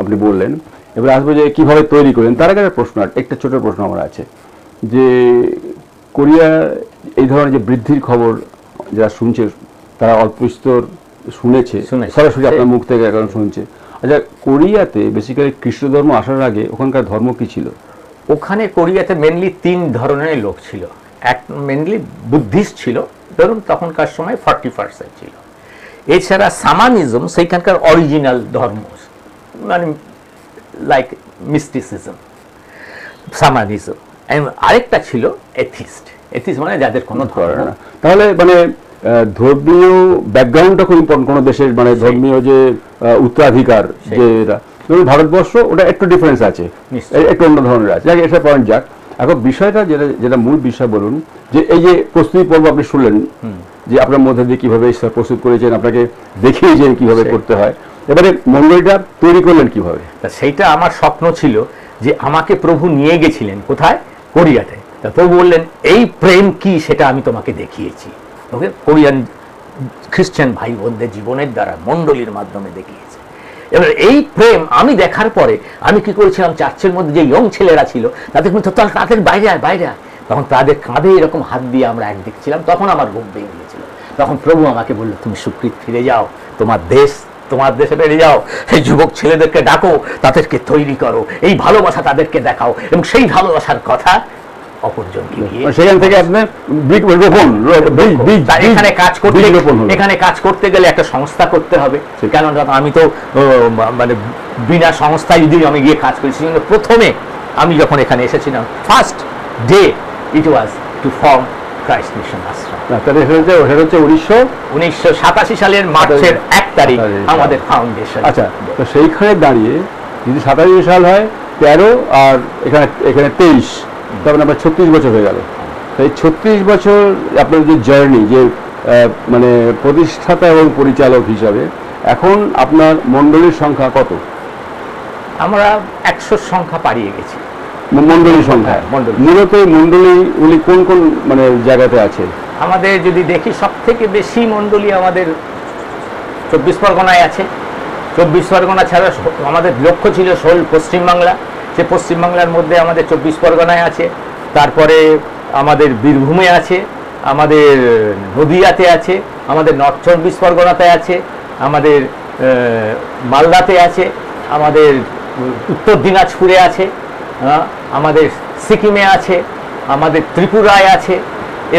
আপনি বললেন। এবার আসবো যে কিভাবে তৈরি করলেন। তার আগে একটা প্রশ্ন, একটা ছোট প্রশ্ন আমার আছে, যে কোরিয়া এই ধরনের যে বৃদ্ধির খবর যারা শুনছে, তারা অল্প বিস্তর শুনেছে, সরাসরি আপনার মুখ থেকে এখন শুনছে। আচ্ছা, কোরিয়াতে বেসিক্যালি খ্রিস্ট ধর্ম আসার আগে ওখানকার ধর্ম কি ছিল? ওখানে কোরিয়াতে মেনলি 3 ধরনের লোক ছিল। এক মেনলি বুদ্ধিস্ট ছিল, ধরুন তখনকার সময় 40% ছিল। এছাড়া সামানিজম, সেইখানকার অরিজিনাল ধর্ম, মানে লাইক মিস্টিসিজম, সামানিজম। আরেকটা ছিল এথিস্ট। এথিস্ট মানে যাদের কোনো ধর্ম না। তাহলে মানে ধর্মীয় ব্যাকগ্রাউন্ডটা খুব ইম্পর্টেন্ট কোনো দেশের, মানে ধর্মীয় যে উত্তরাধিকার, যে ধরুন ভারতবর্ষ, ওটা একটু ডিফারেন্স আছে, একটু অন্য ধরনের আছে। যাক, এটা পয়েন্ট যাক। এখন বিষয়টা যেটা মূল বিষয় বলুন, যে এই যে প্রস্তুতি পর্ব আপনি শুনলেন, যে আপনার মধ্যে দিয়ে কিভাবে প্রস্তুত করেছেন, আপনাকে দেখিয়েছেন কিভাবে করতে হয়, এবারে মন্ডলীটা তৈরি করলেন কিভাবে? সেইটা আমার স্বপ্ন ছিল, যে আমাকে প্রভু নিয়ে গেছিলেন কোথায়? কোরিয়াতে। তা প্রভু বললেন, এই প্রেম কি সেটা আমি তোমাকে দেখিয়েছি। ওকে, কোরিয়ান খ্রিস্টান ভাই বোনদের জীবনের দ্বারা মন্ডলীর মাধ্যমে দেখিয়েছে। এবার এই প্রেম আমি দেখার পরে আমি কি করেছিলাম, চার্চের মধ্যে যে ইয়ং ছেলেরা ছিল তাদের কিন্তু তাদের বাইরে আয় বাইরে আয়, তখন তাদের কাঁধে এরকম হাত দিয়ে আমরা এক দেখছিলাম। তখন আমার ঘুম ভেঙে গিয়েছিল। তখন প্রভু আমাকে বলল, তুমি সুকৃত ফিরে যাও, তোমার দেশে ফিরে যাও, সেই যুবক ছেলেদেরকে ডাকো, তাদেরকে তৈরি করো, এই ভালোবাসা তাদেরকে দেখাও, এবং সেই ভালোবাসার কথা অপরজনকে দিয়ে সেখান থেকে আপনার এখানে কাজ করতে গেলে একটা সংস্থা করতে হবে। কেননা আমি তো মানে বিনা সংস্থায় যদি আমি গিয়ে কাজ করি, সেজন্য প্রথমে আমি যখন এখানে এসেছিলাম, first day it was to form Christ Mission Ashram. 1987 সালের মার্চের 1 তারিখ আমাদের ফাউন্ডেশন। আচ্ছা, তো সেইখানে দাঁড়িয়ে যদি 87 সাল হয়, 13 আর এখানে 23, তখন আপনার 36 বছর হয়ে গেল। এই 36 বছর আপনার যে জার্নি, যে মানে প্রতিষ্ঠাতা এবং পরিচালক হিসাবে, এখন আপনার মণ্ডলীর সংখ্যা কত? আমরা 100 সংখ্যা পাড়িয়ে গেছি। মণ্ডলীর সংখ্যা মূলত মণ্ডলীগুলি কোন কোন মানে জায়গাতে আছে? আমাদের যদি দেখি, সব থেকে বেশি মণ্ডলী আমাদের 24 পরগনায় আছে। 24 পরগনা ছাড়া আমাদের লক্ষ্য ছিল পশ্চিমবাংলা। সে পশ্চিমবাংলার মধ্যে আমাদের 24 পরগনায় আছে, তারপরে আমাদের বীরভূমে আছে, আমাদের নদিয়াতে আছে, আমাদের নর্থ 24 পরগনাতে আছে, আমাদের মালদাতে আছে, আমাদের উত্তর দিনাজপুরে আছে, আমাদের সিকিমে আছে, আমাদের ত্রিপুরায় আছে,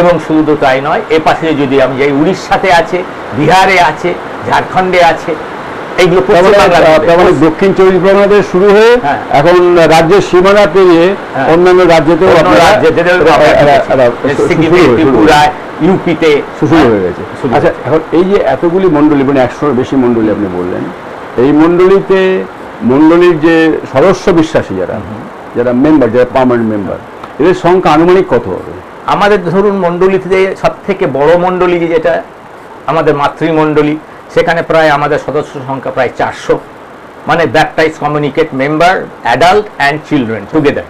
এবং শুধু তো তাই নয়, এ পাশে যদি আমি যাই, উড়িষ্যাতে আছে, বিহারে আছে, ঝাড়খণ্ডে আছে। এইগুলো দক্ষিণ 24 পরগনাতে শুরু হয়ে এখন রাজ্যের সীমানা পেরিয়ে অন্যান্য রাজ্যেতেও ইউপিতে শুরু হয়ে গেছে। আচ্ছা, এখন এই যে এতগুলি মণ্ডলী, মানে 100-এর বেশি মণ্ডলী আপনি বললেন, এই মণ্ডলীর যে সদস্য বিশ্বাসী যারা মেম্বার, যারা পার্মানেন্ট মেম্বার, এদের সংখ্যা আনুমানিক কত হবে? আমাদের ধরুন মণ্ডলীতে সব থেকে বড় মণ্ডলী যেটা আমাদের মাতৃমণ্ডলী, সেখানে প্রায় আমাদের সদস্য সংখ্যা প্রায় 400। মানে baptise communicate member adult and children together.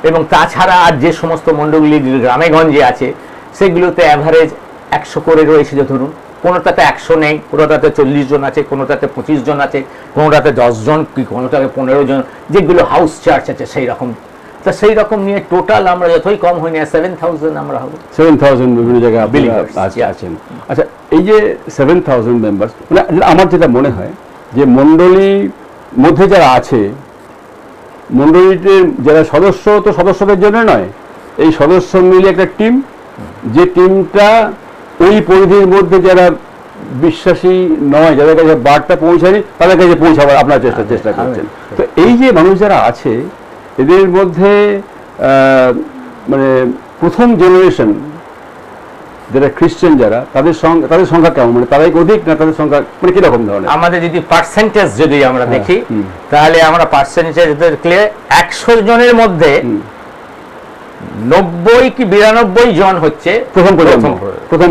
এবং তাছাড়া আর যে সমস্ত মণ্ডলী গ্রামে গঞ্জে আছে সেগুলোতে অ্যাভারেজ 100 করে রয়েছে, যে ধরুন কোনোটাতে 100 নেই, কোনোটাতে 40 জন আছে, কোনোটাতে 25 জন আছে, কোনোটাতে 10 জন, কি কোনোটাতে 15 জন, যেগুলো হাউস চার্চ আছে সেই রকম। তা সেই রকম নিয়ে টোটাল আমরা যতই কম হয়নি 7000 আমরা হবো। 7000 বিভিন্ন জায়গায় আছেন। আচ্ছা, এই যে 7000 মেম্বার্স, আমার যেটা মনে হয় যে মণ্ডলীর মধ্যে যারা আছে, মণ্ডলীটির যারা সদস্য, তো সদস্যদের জন্য নয়, এই সদস্য মিলে একটা টিম, যে টিমটা ওই পরিধির মধ্যে যারা বিশ্বাসী নয়, যাদের কাছে বার্তা পৌঁছায়নি, তাদের কাছে পৌঁছাবার আপনার চেষ্টা করছেন। তো এই যে মানুষ যারা আছে এদের মধ্যে মানে প্রথম জেনারেশন যারা খ্রিস্টান, যারা তাদের সংখ্যা কেমন, মানে তারাই অধিক না তাদের সংখ্যা মানে কিরকম ধরনের? আমাদের যদি পার্সেন্টেজ যদি আমরা দেখি তাহলে আমরা পার্সেন্টেজ দেখলে 100 জনের মধ্যে 90 কি 92 জন হচ্ছে প্রথম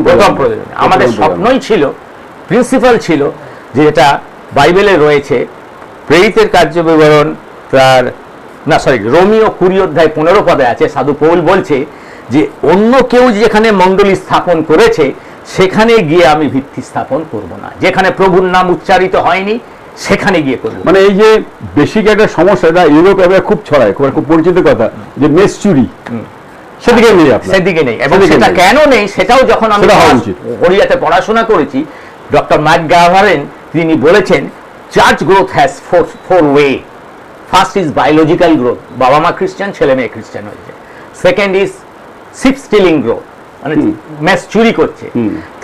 প্রজন্ম। আমাদের স্বপ্নই ছিল, প্রিন্সিপাল ছিল, যে এটা বাইবেলে রয়েছে, প্রেরিতের কার্য বিবরণ তার রোমিও 20 অধ্যায় 15 পদে আছে, সাধু পৌল বলছে যে অন্য কেউ যেখানে মণ্ডলী স্থাপন করেছে সেখানে গিয়ে আমি ভিত্তি স্থাপন করব না, যেখানে প্রভুর নাম উচ্চারিত হয়নি সেখানে গিয়ে করব। মানে এই যে বেসিক একটা সমস্যা, এটা ইউরোপে খুব ছড়ায়, খুব পরিচিত কথা, যে মেস চুরি, সেদিকে নেই, সেদিকে নেই। এবং সেটা কেন নেই সেটাও যখন আমি গড়িয়াতে পড়াশোনা করেছি, ডক্টর ম্যাকগাভারেন তিনি বলেছেন church growth has four way. First is biological growth, বাবা মা খ্রিস্টান, ছেলে মেয়ে খ্রিস্টান হয়েছে। Second is sheep stealing growth, মানে মেস চুরি করছে।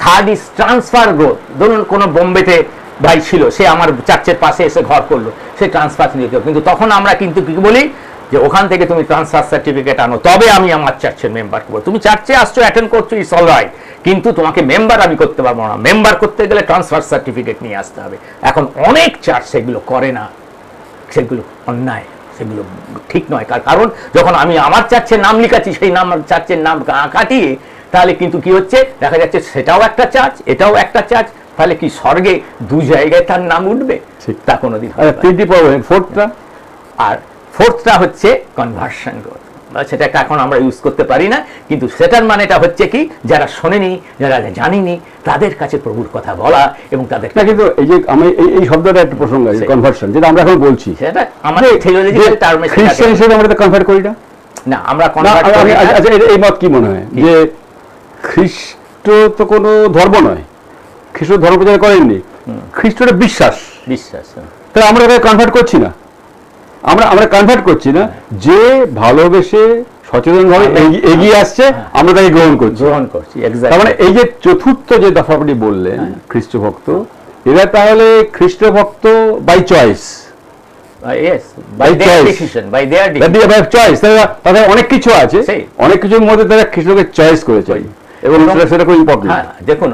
থার্ড ইজ ট্রান্সফার গ্রোথ, ধরুন কোনো বোম্বেতে ভাই ছিল, সে আমার চার্চের পাশে এসে ঘর করলো, সে ট্রান্সফার নিয়ে, কিন্তু তখন আমরা কিন্তু কি বলি যে ওখান থেকে তুমি ট্রান্সফার সার্টিফিকেট আনো তবে আমি আমার চার্চের মেম্বার করবো। তুমি চার্চে আসছো, অ্যাটেন্ড করছো, ইটস অল রাইট, কিন্তু তোমাকে মেম্বার আমি করতে পারবো না। মেম্বার করতে গেলে ট্রান্সফার সার্টিফিকেট নিয়ে আসতে হবে। এখন অনেক চার্চ সেগুলো করে না, সেগুলো অন্যায়, সেগুলো ঠিক নয়। কারণ যখন আমি আমার চার্চের নাম লিখাচ্ছি, সেই নাম চার্চের নাম কাটিয়ে, তাহলে কিন্তু কি হচ্ছে, দেখা যাচ্ছে সেটাও একটা চার্চ, এটাও একটা চার্চ, তাহলে কি স্বর্গে দু জায়গায় তার নাম উঠবে? তা কোনোদিন। আর ফোর্থটা হচ্ছে কনভার্সন গ্রোথ, সেটাকে এখন আমরা ইউজ করতে পারি না, কিন্তু সেটার মানেটা হচ্ছে কি, যারা শোনেনি, যারা জানিনি, তাদের কাছে প্রভুর কথা বলা এবং তাদের। কিন্তু এই যে আমি এই শব্দটা একটা প্রসঙ্গ, কনভার্সন, যেটা আমরা এখন বলছি, সেটা আমাদের থিওলজিক্যাল টার্মে খ্রিস্টান হিসেবে আমরা কনভার্ট করি না। না, আমরা কনভার্ট করি না। আচ্ছা, এই মত কি মনে হয় যে খ্রিস্ট তো কোনো ধর্ম নয়, খ্রিস্ট ধর্ম প্রচার করেননি, খ্রিস্টটা বিশ্বাস, তাহলে আমরা কনভার্ট করছি না, আমরা কনভার্ট করছি না, যে ভালোবেসে সচেতনভাবে এগিয়ে আসছে আমরা তাকে গ্রহণ করছি। তার মানে এই যে চতুর্থ যে দফা আপনি বললেন, খ্রিস্ট ভক্ত, এরা তাহলে খ্রিস্ট ভক্ত বাই চয়েস, তাদের অনেক কিছু আছে, অনেক কিছুর মধ্যে তারা খ্রিস্টকে চয়েস করেছে এবং সেটা খুব ইম্পর্টেন্ট। দেখুন,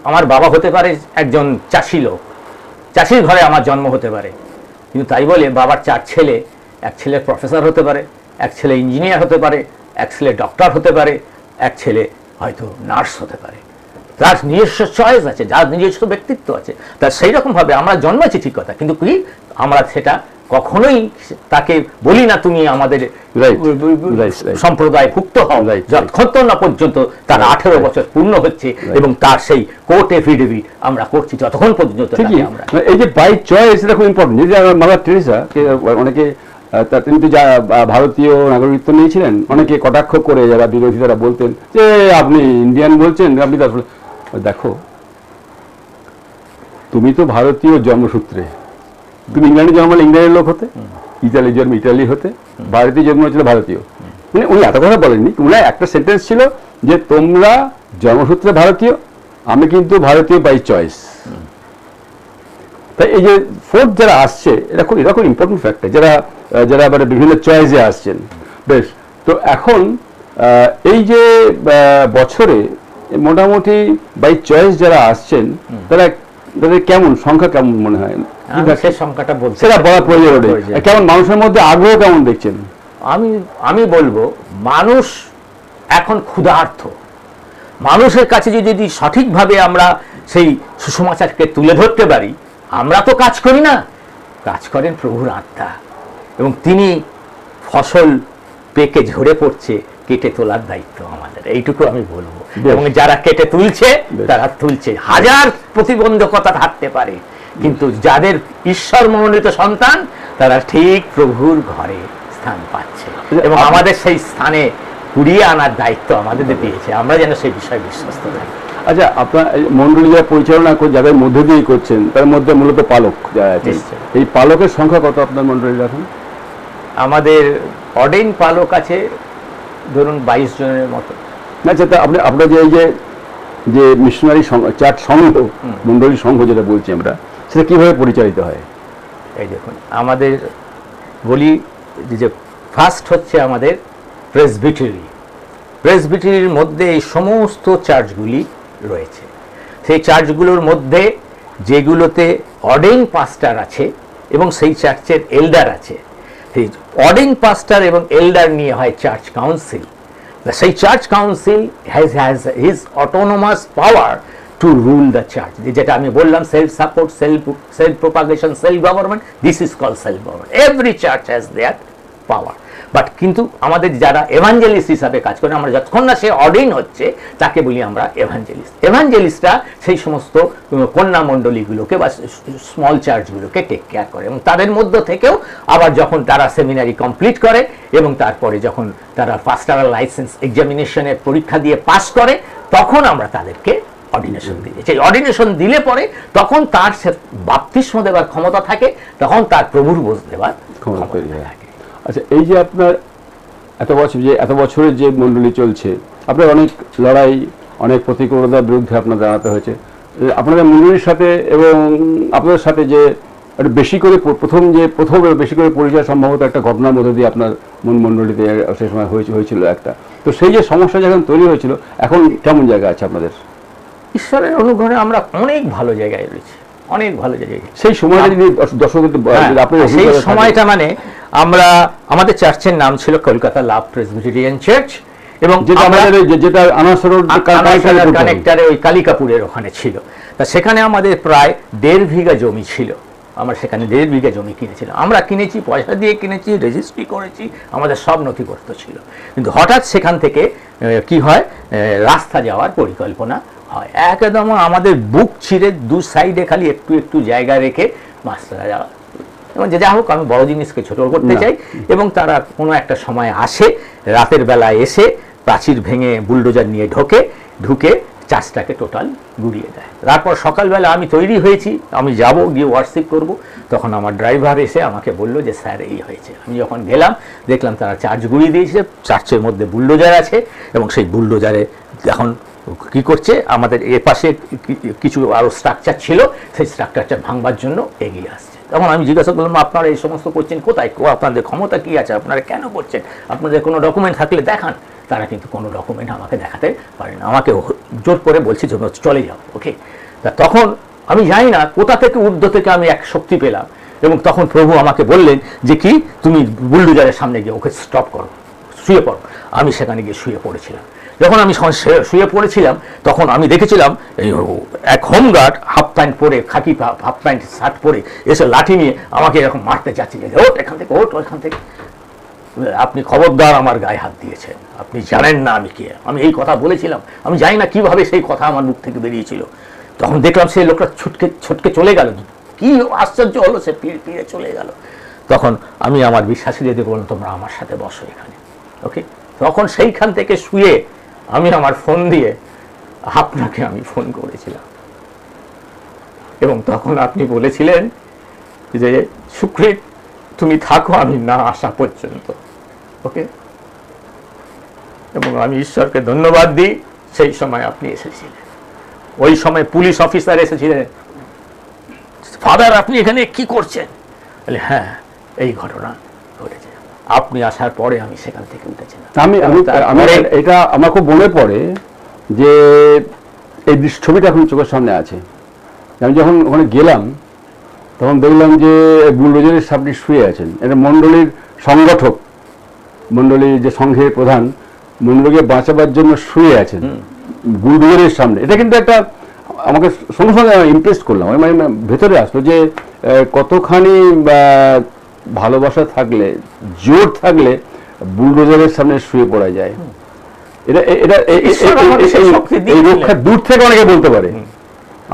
আমার বাবা হতে পারে একজন চাষি লোক, চাষির ঘরে আমার জন্ম হতে পারে, কিন্তু তাই বলে বাবার 4 ছেলে, এক ছেলে প্রফেসর হতে পারে, এক ছেলে ইঞ্জিনিয়ার হতে পারে, এক ছেলে ডক্টর হতে পারে, এক ছেলে হয়তো নার্স হতে পারে। তার নিজস্ব চয়েস আছে, যার নিজস্ব ব্যক্তিত্ব আছে, তার সেই রকম ভাবে আমরা জন্মেছি, ঠিক কথা, কিন্তু কি আমরা সেটা কখনোই তাকে বলি না তুমি আমাদের সম্প্রদায় ভুক্ত হও, যতক্ষণ না পর্যন্ত তার 18 বছর পূর্ণ হচ্ছে এবং তার সেই কোর্ট এফিডেভিট আমরা করছি, যতক্ষণ পর্যন্ত। এই যে বাই চয়েস, এটা খুব ইম্পর্টেন্ট। যে মাদার টেরেসা, অনেকে তিনি তো ভারতীয় নাগরিকত্ব নিয়েছিলেন, অনেকে কটাক্ষ করে যারা বিরোধী তারা বলতেন যে আপনি ইন্ডিয়ান বলছেন, আপনি দেখো তুমি তো ভারতীয় জন্মসূত্রে, তুমি ইংল্যান্ডে জন্মালে ইংল্যান্ডের লোক হতে, ইতালির জন্ম ইতালি হতে, ভারতীয় জন্ম ছিল ভারতীয়। মানে উনি এত কথা বলেননি, উনি একটা সেন্টেন্স ছিল যে তোমরা জন্মসূত্রে ভারতীয়, আমি কিন্তু ভারতীয় বাই চয়েস। তাই এই যে ফোর্থ যারা আসছে, এটা খুব ইম্পর্টেন্ট ফ্যাক্টর, যারা আবার বিভিন্ন চয়েসে আসছেন। বেশ, তো এখন এই যে বছরে মোটামুটি বাই চয়েস যারা আসছেন, তাদের কেমন সংখ্যা, কেমন মনে হয়? সেই সংখ্যাটা বলছি, সেটা বলা প্রয়োজন। কেমন মানুষের মধ্যে আগ্রহ কেমন দেখছেন? আমি বলবো মানুষ এখন ক্ষুধার্ত। মানুষের কাছে যদি সঠিকভাবে আমরা সেই সুসমাচারকে তুলে ধরতে পারি, আমরা তো কাজ করি না, কাজ করেন প্রভুর আত্মা, এবং তিনি ফসল পেকে ঝরে পড়ছে, কেটে তোলার দায়িত্ব আমাদের, এইটুকু আমি বলবো। এবং যারা কেটে তুলছে তারা তুলছে, হাজার প্রতিবন্ধকতা থাকতে পারে, কিন্তু যাদের ঈশ্বর মনোনীত সন্তান তারা ঠিক প্রভুর ঘরে স্থান পাচ্ছে, এবং আমাদের সেই স্থানে কুড়িয়ে আনার দায়িত্ব আমাদের দিয়েছে, আমরা যেন সেই বিষয়ে বিশ্বস্ত থাকি। আচ্ছা, আপনার মন্ডলী যারা পরিচালনা যাদের মধ্যে দিয়ে করছেন তার মধ্যে মূলত পালক যারা আছে, এই পালকের সংখ্যা কত আপনার মন্ডলী রাখেন? আমাদের অর্ডেন পালক আছে ধরুন 22 জনের মতো। আচ্ছা, তা আপনার যে মিশনারি চার্চ সংঘ, মন্ডলী সংঘ যেটা বলছি আমরা, সেটা কিভাবে পরিচালিত হয়? এই দেখুন, আমাদের বলি যে ফার্স্ট হচ্ছে আমাদের প্রেসবিটারি। প্রেসবিটারির মধ্যে এই সমস্ত চার্চগুলি রয়েছে। সেই চার্চগুলোর মধ্যে যেগুলোতে অর্ডেন পাস্টার আছে এবং সেই চার্চের এল্ডার আছে, সেই অর্ডেন পাস্টার এবং এল্ডার নিয়ে হয় চার্চ কাউন্সিল। সেই church council has his autonomous power to rule the church, যেটা আমি বললাম self support, self propagation, self government, this is call self government. Every church has their power. But কিন্তু আমাদের যারা এভাঞ্জেলিস্ট হিসাবে কাজ করে, আমরা যতক্ষণ না সে অর্ডিন হচ্ছে তাকে বলি আমরা এভাঞ্জেলিস্ট। এভাঞ্জেলিস্টরা সেই সমস্ত কন্যা মণ্ডলীগুলোকে বা স্মল চার্চগুলোকে টেক কেয়ার করে, এবং তাদের মধ্য থেকেও আবার যখন তারা সেমিনারি কমপ্লিট করে এবং তারপরে যখন তারা পাস্টারাল লাইসেন্স এক্সামিনেশনের পরীক্ষা দিয়ে পাস করে, তখন আমরা তাদেরকে অর্ডিনেশন দিই। সেই অর্ডিনেশন দিলে পরে তখন তার সে বাপ্তিস্ম দেবার ক্ষমতা থাকে, তখন তার প্রভুর বোঝ দেবার ক্ষমতা থাকে। আচ্ছা, এই যে আপনার এত বছরের যে মণ্ডলী চলছে, আপনার অনেক লড়াই, অনেক প্রতিকূলতার বিরুদ্ধে আপনার দাঁড়াতে হয়েছে। আপনাদের মণ্ডলীর সাথে এবং আপনাদের সাথে যে একটু বেশি করে প্রথম বেশি করে পরিচয় সম্ভবত একটা ঘটনার মধ্যে দিয়ে আপনার মণ্ডলীতে সেই সময় হয়েছিল একটা। তো সেই যে সমস্যা যখন তৈরি হয়েছিল, এখন কেমন জায়গা আছে আপনাদের? ঈশ্বরের অনুগ্রহে আমরা অনেক ভালো জায়গায় রয়েছি, অনেক ভালো জায়গায়। সেই সময়টা যদি দর্শকদের সেই সময়টা মানে আমাদের চার্চের নাম ছিল কলকাতা লাভ প্রেসবিটেরিয়ান চার্চ, এবং যেটা কানেক্টারে ওই কালিকাপুরের ওখানে ছিল। তা সেখানে আমাদের প্রায় 1.5 বিঘা জমি ছিল। আমরা সেখানে 1.5 বিঘা জমি কিনেছিলাম। আমরা কিনেছি, পয়সা দিয়ে কিনেছি, রেজিস্ট্রি করেছি, আমাদের সব নথিপত্র ছিল। কিন্তু হঠাৎ সেখান থেকে কি হয়, রাস্তা যাওয়ার পরিকল্পনা হয়। একদম আমাদের বুক ছিঁড়ে দু সাইডে খালি একটু একটু জায়গা রেখে মাছরা যাওয়া, এবং যা হোক আমি বড় জিনিসকে ছোট করতে চাই। এবং তারা কোনো একটা সময় আসে, রাতের বেলা এসে প্রাচীর ভেঙে বুলডোজার নিয়ে ঢুকে চার্চটাকে টোটাল গুড়িয়ে দেয়। তারপর সকালবেলা আমি তৈরি হয়েছি, আমি যাব গিয়ে ওয়ার্শিপ করব, তখন আমার ড্রাইভার এসে আমাকে বললো যে স্যার এই হয়েছে। আমি যখন গেলাম দেখলাম তারা চার্চ গুড়িয়ে দিয়েছে, চার্চের মধ্যে বুলডোজার আছে, এবং সেই বুলডোজারে এখন কি করছে, আমাদের এর পাশে কিছু আরো স্ট্রাকচার ছিল, সেই স্ট্রাকচারটা ভাঙবার জন্য এগিয়ে আসছে। তখন আমি জিজ্ঞাসা করলাম, আপনারা এই সমস্ত করছেন কোথায়, আপনাদের ক্ষমতা কি আছে, আপনারা কেন করছেন, আপনাদের কোনো ডকুমেন্ট থাকলে দেখান। তারা কিন্তু কোনো ডকুমেন্ট আমাকে দেখাতে পারে না, আমাকে জোর করে বলছে যে চলে যাও। ওকে, তা তখন আমি জানি না কোথা থেকে ঊর্ধ্ব থেকে আমি এক শক্তি পেলাম, এবং তখন প্রভু আমাকে বললেন যে কি, তুমি বুলডোজারের সামনে গিয়ে ওকে স্টপ করো, শুয়ে পড়ো। আমি সেখানে গিয়ে শুয়ে পড়েছিলাম। যখন আমি শুয়ে পড়েছিলাম তখন আমি দেখেছিলাম এক হোমগার্ড হাফ প্যান্ট পরে, খাকি হাফ প্যান্ট শার্ট পরে এসে লাঠি নিয়ে আমাকে এরকম মারতে চাচ্ছিলেন, ওঠ এখান থেকে, ওঠ ওখান থেকে, আপনি খবরদার আমার গায়ে হাত দিয়েছেন, আপনি জানেন না আমি কে। আমি এই কথা বলেছিলাম, আমি জানি না কিভাবে সেই কথা আমার মুখ থেকে বেরিয়েছিল। তখন দেখলাম সেই লোকটা ছুটকে চলে গেল। কি আশ্চর্য হলো, সে ফিরে চলে গেল। তখন আমি আমার বিশ্বাসীদের বললাম, তোমরা আমার সাথে বসো এখানে। ওকে, তখন সেইখান থেকে শুয়ে আমি আমার ফোন দিয়ে আপনাকে আমি ফোন করেছিলাম, এবং তখন আপনি বলেছিলেন যে সুকৃত তুমি থাকো আমি না আসা পর্যন্ত। ওকে, এবং আমি ঈশ্বরকে ধন্যবাদ দিই, সেই সময় আপনি এসেছিলেন। ওই সময় পুলিশ অফিসার এসেছিলেন, ফাদার আপনি এখানে কি করছেন? বলে হ্যাঁ এই ঘটনা ঘটেছে। আপনি আসার পরে আমি সেখান থেকে উঠেছিলাম। এটা আমার খুব মনে পড়ে যে এই ছবিটা এখন চোখের সামনে আছে। আমি যখন ওখানে গেলাম তখন দেখলাম যে বুলডোজারের সামনে শুয়ে আছেন। এটা মণ্ডলীর সংগঠক, মণ্ডলীর যে সংঘের প্রধান, মণ্ডলীকে বাঁচাবার জন্য শুয়ে আছেন বুলডোজারের সামনে। এটা কিন্তু একটা আমাকে সঙ্গে সঙ্গে ইমপ্রেস করলাম, মানে ভেতরে আসলো যে কতখানি ভালোবাসা থাকলে, জোর থাকলে বুলডোজারের সামনে শুয়ে পড়া যায়। এটা এটা এই রক্ষা দূর থেকে অনেকে বলতে পারে।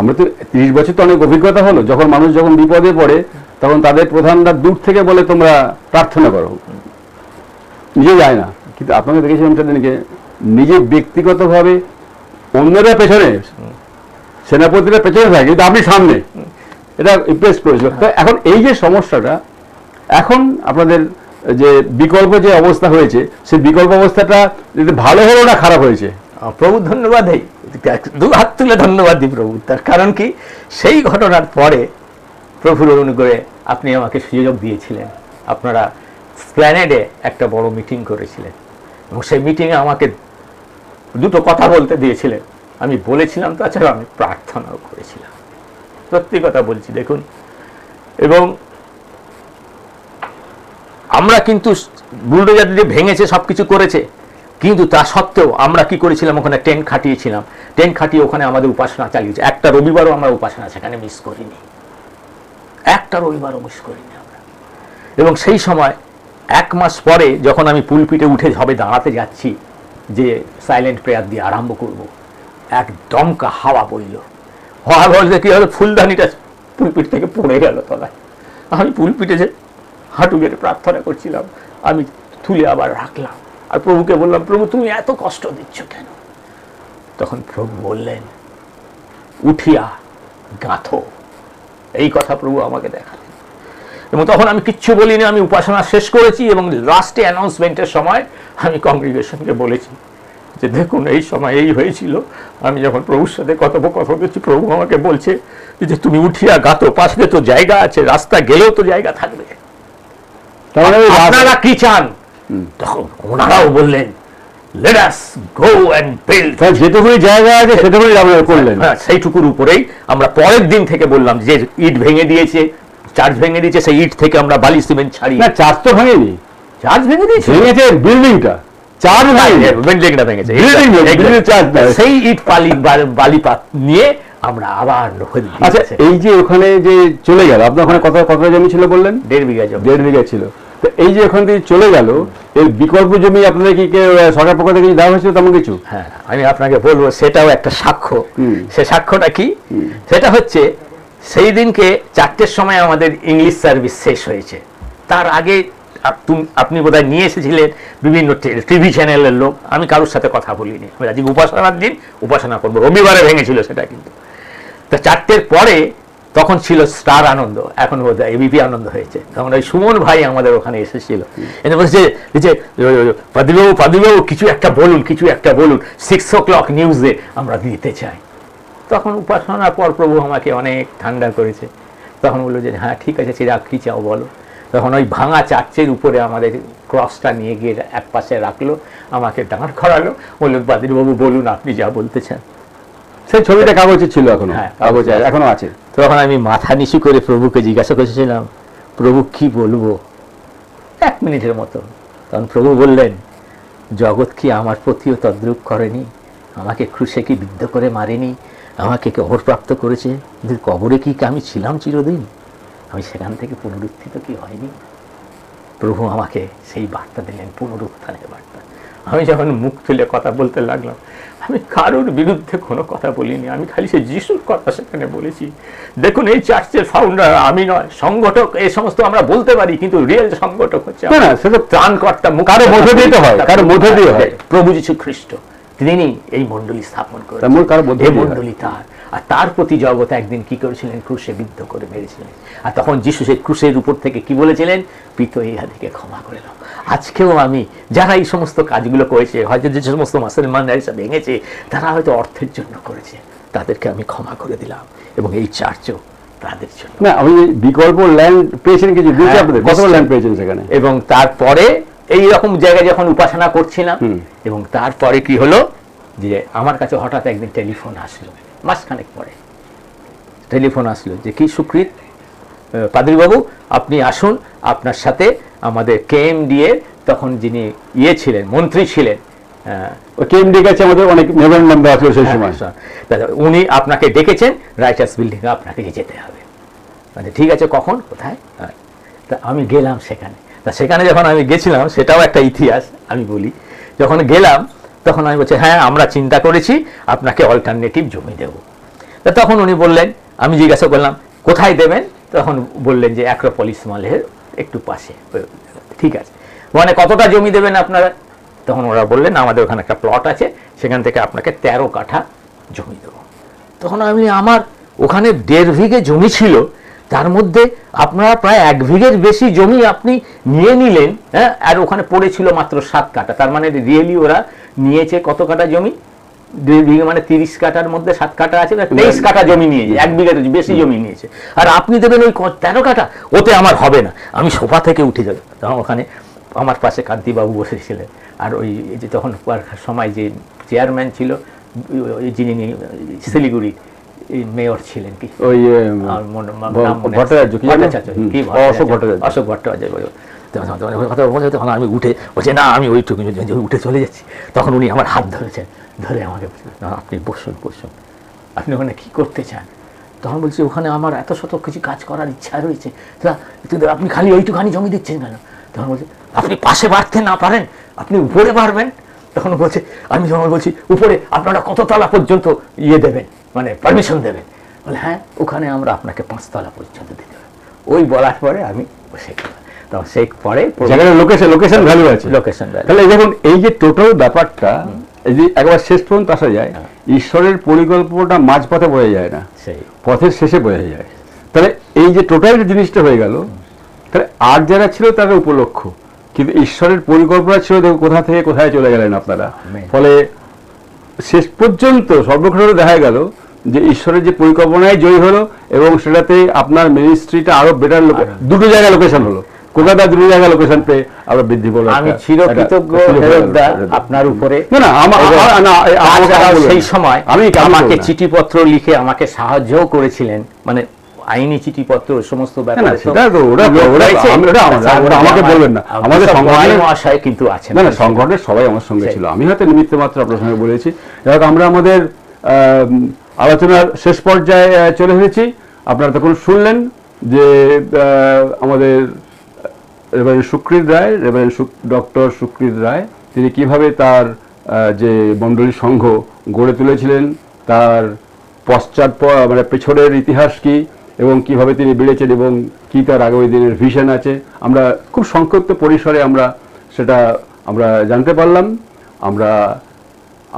আমরা তো 30 বছর তো অনেক অভিজ্ঞতা হলো, যখন মানুষ যখন বিপদে পড়ে তখন তাদের প্রধানরা দূর থেকে বলে তোমরা প্রার্থনা করো, নিজে যায় না। কিন্তু আপনাকে দেখেছিলাম সেদিনকে নিজে ব্যক্তিগতভাবে অন্যরা পেছনে, সেনাপতিরা পেছনে থাকে কিন্তু আপনি সামনে, এটা ইমপ্রেস করেছিল। তো এখন এই যে সমস্যাটা, এখন আপনাদের যে বিকল্প যে অবস্থা হয়েছে, সেই বিকল্প অবস্থাটা ভালো হলো না খারাপ হয়েছে? প্রভু ধন্যবাদ, দু হাত তুলে ধন্যবাদ দিই প্রভু। তার কারণ কি, সেই ঘটনার পরে প্রভুর অনুগ্রহে আপনি আমাকে সুযোগ দিয়েছিলেন, আপনারা স্প্ল্যানেডে একটা বড় মিটিং করেছিলেন এবং সেই মিটিংয়ে আমাকে দুটো কথা বলতে দিয়েছিলেন। আমি বলেছিলাম, তাছাড়া আমি প্রার্থনাও করেছিলাম, সত্যি কথা বলছি। দেখুন, এবং আমরা কিন্তু বুলডোজার দিয়ে ভেঙেছে, সবকিছু করেছে, কিন্তু তা সত্ত্বেও আমরা কি করেছিলাম, ওখানে টেন্ট খাটিয়েছিলাম, টেন্ট খাটিয়ে ওখানে আমাদের উপাসনা চালিয়েছে। একটা রবিবারও আমরা উপাসনা সেখানে মিস করিনি, একটা রবিবারও মিস করিনি আমরা। এবং সেই সময় 1 মাস পরে যখন আমি পুলপিটে উঠে হবে দাঁড়াতে যাচ্ছি যে সাইলেন্ট প্রেয়ার দিয়ে আরম্ভ করব, এক দমকা হাওয়া বইল। হাওয়া বলতে কি হলো, ফুলদানিটা পুলপিট থেকে পড়ে গেল তলায়। আমি পুলপিটে যে হাঁটু গেড়ে প্রার্থনা করছিলাম, আমি তুলে আবার রাখলাম আর প্রভুকে বললাম, প্রভু তুমি এত কষ্ট দিচ্ছ কেন? তখন প্রভু বললেন, উঠিয়া গাঁথো। এই কথা প্রভু আমাকে দেখালেন। এবং তখন আমি কিচ্ছু বলিনি, আমি উপাসনা শেষ করেছি এবং লাস্টে অ্যানাউন্সমেন্টের সময় আমি কংগ্রিগেশনকে বলেছি যে দেখুন এই সময় এই হয়েছিল। আমি যখন প্রভুর সাথে কথোপকথন করছি, প্রভু আমাকে বলছে যে তুমি উঠিয়া গাঁথো, পাশে তো জায়গা আছে, রাস্তা গেলেও তো জায়গা থাকবে, আপনারা কি চান? তখন ওনারাও বললেন, let us go and build। যেটুকুনি জায়গা আছে সেটুকুনি আপনারা করলেন। হ্যাঁ, সেইটুকুর উপরেই আমরা পরের দিন থেকে বললাম যে ইট ভেঙে দিয়েছে, চার্চ ভেঙে দিয়েছে, সেই ইট থেকে আমরা বালি সিমেন্ট ছাড়ি। না, চার্চ তো ভাঙেনি, চার্চ ভেঙে দিয়েছে, ভেঙেছে বিল্ডিংটা, চার্চ ভাঙেনি, বিল্ডিংটা ভেঙেছে, সেই ইট বালিপাত নিয়ে আমরা আবার। আচ্ছা, এই যে ওখানে যে চলে গেল, আপনার ওখানে কত জমি ছিল বললেন? 1.5 বিঘা জমি। 1.5 বিঘা ছিল। তো এই যে ওখান থেকে চলে গেল, এর বিকল্প জমি আপনাদের কি সরকার পক্ষ থেকে দেওয়া হয়েছিল তেমন কিছু? হ্যাঁ, আমি আপনাকে বলবো, সেটাও একটা সাক্ষ্য। সে সাক্ষ্যটা কি? সেটা হচ্ছে সেই দিনকে 4টের সময় আমাদের ইংলিশ সার্ভিস শেষ হয়েছে। তার আগে আপনি বোধহয় নিয়ে এসেছিলেন বিভিন্ন টিভি চ্যানেলের লোক, আমি কারোর সাথে কথা বলিনি। আমি আজকে উপাসনার দিন উপাসনা করবো, রবিবারে ভেঙেছিল সেটা। কিন্তু তা 4টের পরে তখন ছিল স্টার আনন্দ, এখন বোধহয় এবিপি আনন্দ হয়েছে। তখন ওই সুমন ভাই আমাদের ওখানে এসেছিল, এনে বলছে যে পাদিবাবু কিছু একটা বলুন, কিছু একটা বলুন, 6 o'clock নিউজে আমরা দিতে চাই। তখন উপাসনার পর প্রভু আমাকে অনেক ঠান্ডা করেছে। তখন বললো যে হ্যাঁ ঠিক আছে, চিরাগ কি চাও বলো। তখন ওই ভাঙা চার্চের উপরে আমাদের ক্রসটা নিয়ে গিয়ে এক পাশে রাখলো, আমাকে দাঁড় করালো, বললো পাদিবাবু বলুন আপনি যা বলতে চান। সেই ছবিটা কাগজে ছিল, এখনো কাগজে এখনো আছে। তখন আমি মাথা নিচু করে প্রভুকে জিজ্ঞাসা করেছিলাম, প্রভু কি বলবো, 1 মিনিটের মতো। তখন প্রভু বললেন, জগৎ কি আমার প্রতিও তদ্রূপ করেনি? আমাকে ক্রুশে কি বিদ্ধ করে মারেনি? আমাকে কবরপ্রাপ্ত করেছে, কিন্তু কবরে কি আমি ছিলাম চিরদিন? আমি সেখান থেকে পুনরুত্থিত কি হয়নি? প্রভু আমাকে সেই বার্তা দিলেন, পুনরুত্থানের বার্তা। আমি যখন মুখ তুলে কথা বলতে লাগলাম, আমি কারোর বিরুদ্ধে কোনো কথা বলিনি, আমি খালি সে যিশুর কথা সেখানে বলেছি। দেখুন, এই চার্চের ফাউন্ডার আমি নয়, সংগঠক এই সমস্ত আমরা বলতে পারি, কিন্তু রিয়েল সংগঠক হচ্ছে ত্রাণকর্তা, কারো মধ্য দিয়ে হয়, কারো মধ্য দিয়ে হয় প্রভু যীশু খ্রিস্ট। তিনি এই মণ্ডলী স্থাপন করেন, এই মণ্ডলী তার। আর তার প্রতি জগৎ একদিন কি করেছিলেন, ক্রুশে বিদ্ধ করে মেরেছিলেন। আর তখন যিশু সেই ক্রুশের উপর থেকে কি বলেছিলেন, পিতা ইহাদিকে ক্ষমা করে দাও। আজকেও আমি যারা এই সমস্ত কাজগুলো করেছে, হয়তো যে সমস্ত মুসলমানরা এসব ভেঙেছে, তারা হয়তো অর্থের জন্য করেছে, তাদেরকে আমি ক্ষমা করে দিলাম। এবং এই চার্চও তাদের জন্য। না, আমি বিকল্প ল্যান্ড পেয়েছেন কিছু, কত ল্যান্ড পেয়েছেন সেখানে? এবং তারপরে এই রকম জায়গায় যখন উপাসনা করছিলাম, এবং তারপরে কি হলো যে আমার কাছে হঠাৎ একদিন টেলিফোন আসলো, মাসখানেক পরে টেলিফোন আসলো যে কি সুকৃত পাদ্রীবাবু আপনি আসুন, আপনার সাথে আমাদের কেএমডি এর তখন যিনি ছিলেন, মন্ত্রী ছিলেন, কেএমডি কাছে আমাদের অনেক মেমোরেন্ডাম আছে সেই সময়, উনি আপনাকে ডেকেছেন, রাইটার্স বিল্ডিং আপনাকে যেতে হবে। মানে ঠিক আছে, কখন, কোথায়? তা আমি গেলাম সেখানে। তা সেখানে যখন আমি গেছিলাম, সেটাও একটা ইতিহাস আমি বলি। যখন গেলাম তখন আমি বলছি, হ্যাঁ আমরা চিন্তা করেছি আপনাকে অল্টারনেটিভ জমি দেব। তা তখন উনি বললেন, আমি জিজ্ঞাসা করলাম কোথায় দেবেন, তখন বললেন যে অ্যাক্রোপলিস মলের একটু পাশে। ঠিক আছে, মানে কতটা জমি দেবেন আপনারা? তখন ওরা বললেন আমাদের ওখানে একটা প্লট আছে, সেখান থেকে আপনাকে 13 কাঠা জমি দেবো। তখন আমি, আমার ওখানে 1.5 বিঘে জমি ছিল, তার মধ্যে আপনারা প্রায় 1 বিঘের বেশি জমি আপনি নিয়ে নিলেন, হ্যাঁ, আর ওখানে পড়েছিল মাত্র 7 কাঠা। তার মানে রিয়েলি ওরা নিয়েছে কত কাঠা জমি? 2 বিঘে, মানে 30 কাঠার মধ্যে 7 কাঠা আছে, 23 কাঠা জমি নিয়েছে, 1 বিঘের বেশি জমি নিয়েছে। আর আপনি দেবেন ওই 13 কাঠা? ওতে আমার হবে না, আমি সোফা থেকে উঠে যাব। তখন ওখানে আমার পাশে কান্তিবাবু বসেছিলেন, আর ওই যে তখন সময় যে চেয়ারম্যান ছিল, যিনি শিলিগুড়ি মেয়র ছিলেন, কি ওই অশোক ভট্টাচার্য, তখন আমি উঠে বলছি না আমি ওইটুকু উঠে চলে যাচ্ছি। তখন উনি আমার হাত ধরেছেন, ধরে আমাকে আপনি বসুন বসুন, আপনি ওখানে কী করতে চান? তখন বলছি ওখানে আমার এত শত কিছু কাজ করার ইচ্ছা রয়েছে, আপনি খালি ওইটুখানি জমি দিচ্ছেন কেন? তখন বলছি আপনি পাশে বাড়তে না পারেন, আপনি উপরে বাড়বেন। তখন বলছে, আমি যখন বলছি উপরে আপনারা কত তলা পর্যন্ত ইয়ে দেবেন, মানে পারমিশন দেবেন? বলে হ্যাঁ, ওখানে আমরা আপনাকে 5 তলা পর্যন্ত দিতে হবে। ওই বলার পরে আমি বসে গেলাম। তখন সেই পরে লোকেশন ভ্যালু আছে, লোকেশন ভ্যালু। তাহলে দেখুন এই যে টোটাল ব্যাপারটা, এই যে একবার শেষ পর্যন্ত আসা যায়, ঈশ্বরের পরিকল্পনাটা মাঝপথে বোঝা যায় না, সেই পথের শেষে বোঝা যায়। তাহলে এই যে টোটাল জিনিসটা হয়ে গেল, তাহলে আর যারা ছিল তাদের উপলক্ষ, কিন্তু ঈশ্বরের পরিকল্পনা ছিল দেখো কোথা থেকে কোথায় চলে গেলেন আপনারা। ফলে শেষ পর্যন্ত সর্বক্ষণে দেখা গেল যে ঈশ্বরের যে পরিকল্পনায় জয়ী হলো, এবং সেটাতে আপনার মিনিস্ট্রিটা আরো বেটার, দুটো জায়গায় লোকেশন হলো, কলকাতা দুটো জায়গায় লোকেশন পেয়ে আরো বৃদ্ধি পেল। আমি চিরকৃতজ্ঞ আপনার উপরে। সেই সময় আমাকে চিঠিপত্র লিখে আমাকে সাহায্যও করেছিলেন, মানে আইনি চিঠিপত্র সমস্ত ব্যাপারে। আমাকে বলবেন না, আমাদের সংগঠনের মহাশয় কিন্তু আছেন, না সংগঠনের সবাই আমার সঙ্গে ছিল, আমি হয়তো নিমিত্ত মাত্র আপনার সঙ্গে বলেছি। আমরা আমাদের আলোচনার শেষ পর্যায়ে চলে এসেছি। আপনারা তখন শুনলেন যে আমাদের রেভারেন্ড সুকৃত রায়, ডক্টর সুকৃত রায়, তিনি কিভাবে তার যে মণ্ডলী সংঘ গড়ে তুলেছিলেন, তার মানে পেছনের ইতিহাস কি, এবং কিভাবে তিনি বেড়েছেন, এবং কি তার আগামী দিনের ভিশন আছে, আমরা খুব সংক্ষিপ্ত পরিসরে সেটা আমরা জানতে পারলাম।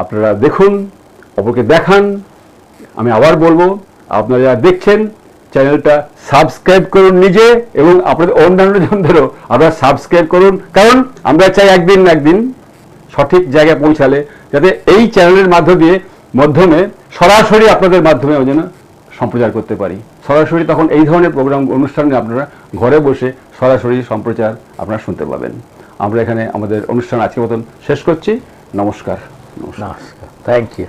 আপনারা দেখুন, অপরকে দেখান। আমি আবার বলবো, আপনারা যারা দেখছেন চ্যানেলটা সাবস্ক্রাইব করুন নিজে, এবং আপনাদের অন্যান্য জনদেরও আপনারা সাবস্ক্রাইব করুন, কারণ আমরা চাই একদিন না একদিন সঠিক জায়গায় পৌঁছালে যাতে এই চ্যানেলের মাধ্যমে সরাসরি আপনাদের মাধ্যমে যেন সম্প্রচার করতে পারি। সরাসরি তখন এই ধরনের প্রোগ্রাম অনুষ্ঠানে আপনারা ঘরে বসে সরাসরি সম্প্রচার আপনারা শুনতে পাবেন। আমরা এখানে আমাদের অনুষ্ঠান আজকের মতন শেষ করছি। নমস্কার। নমস্কার, থ্যাংক ইউ।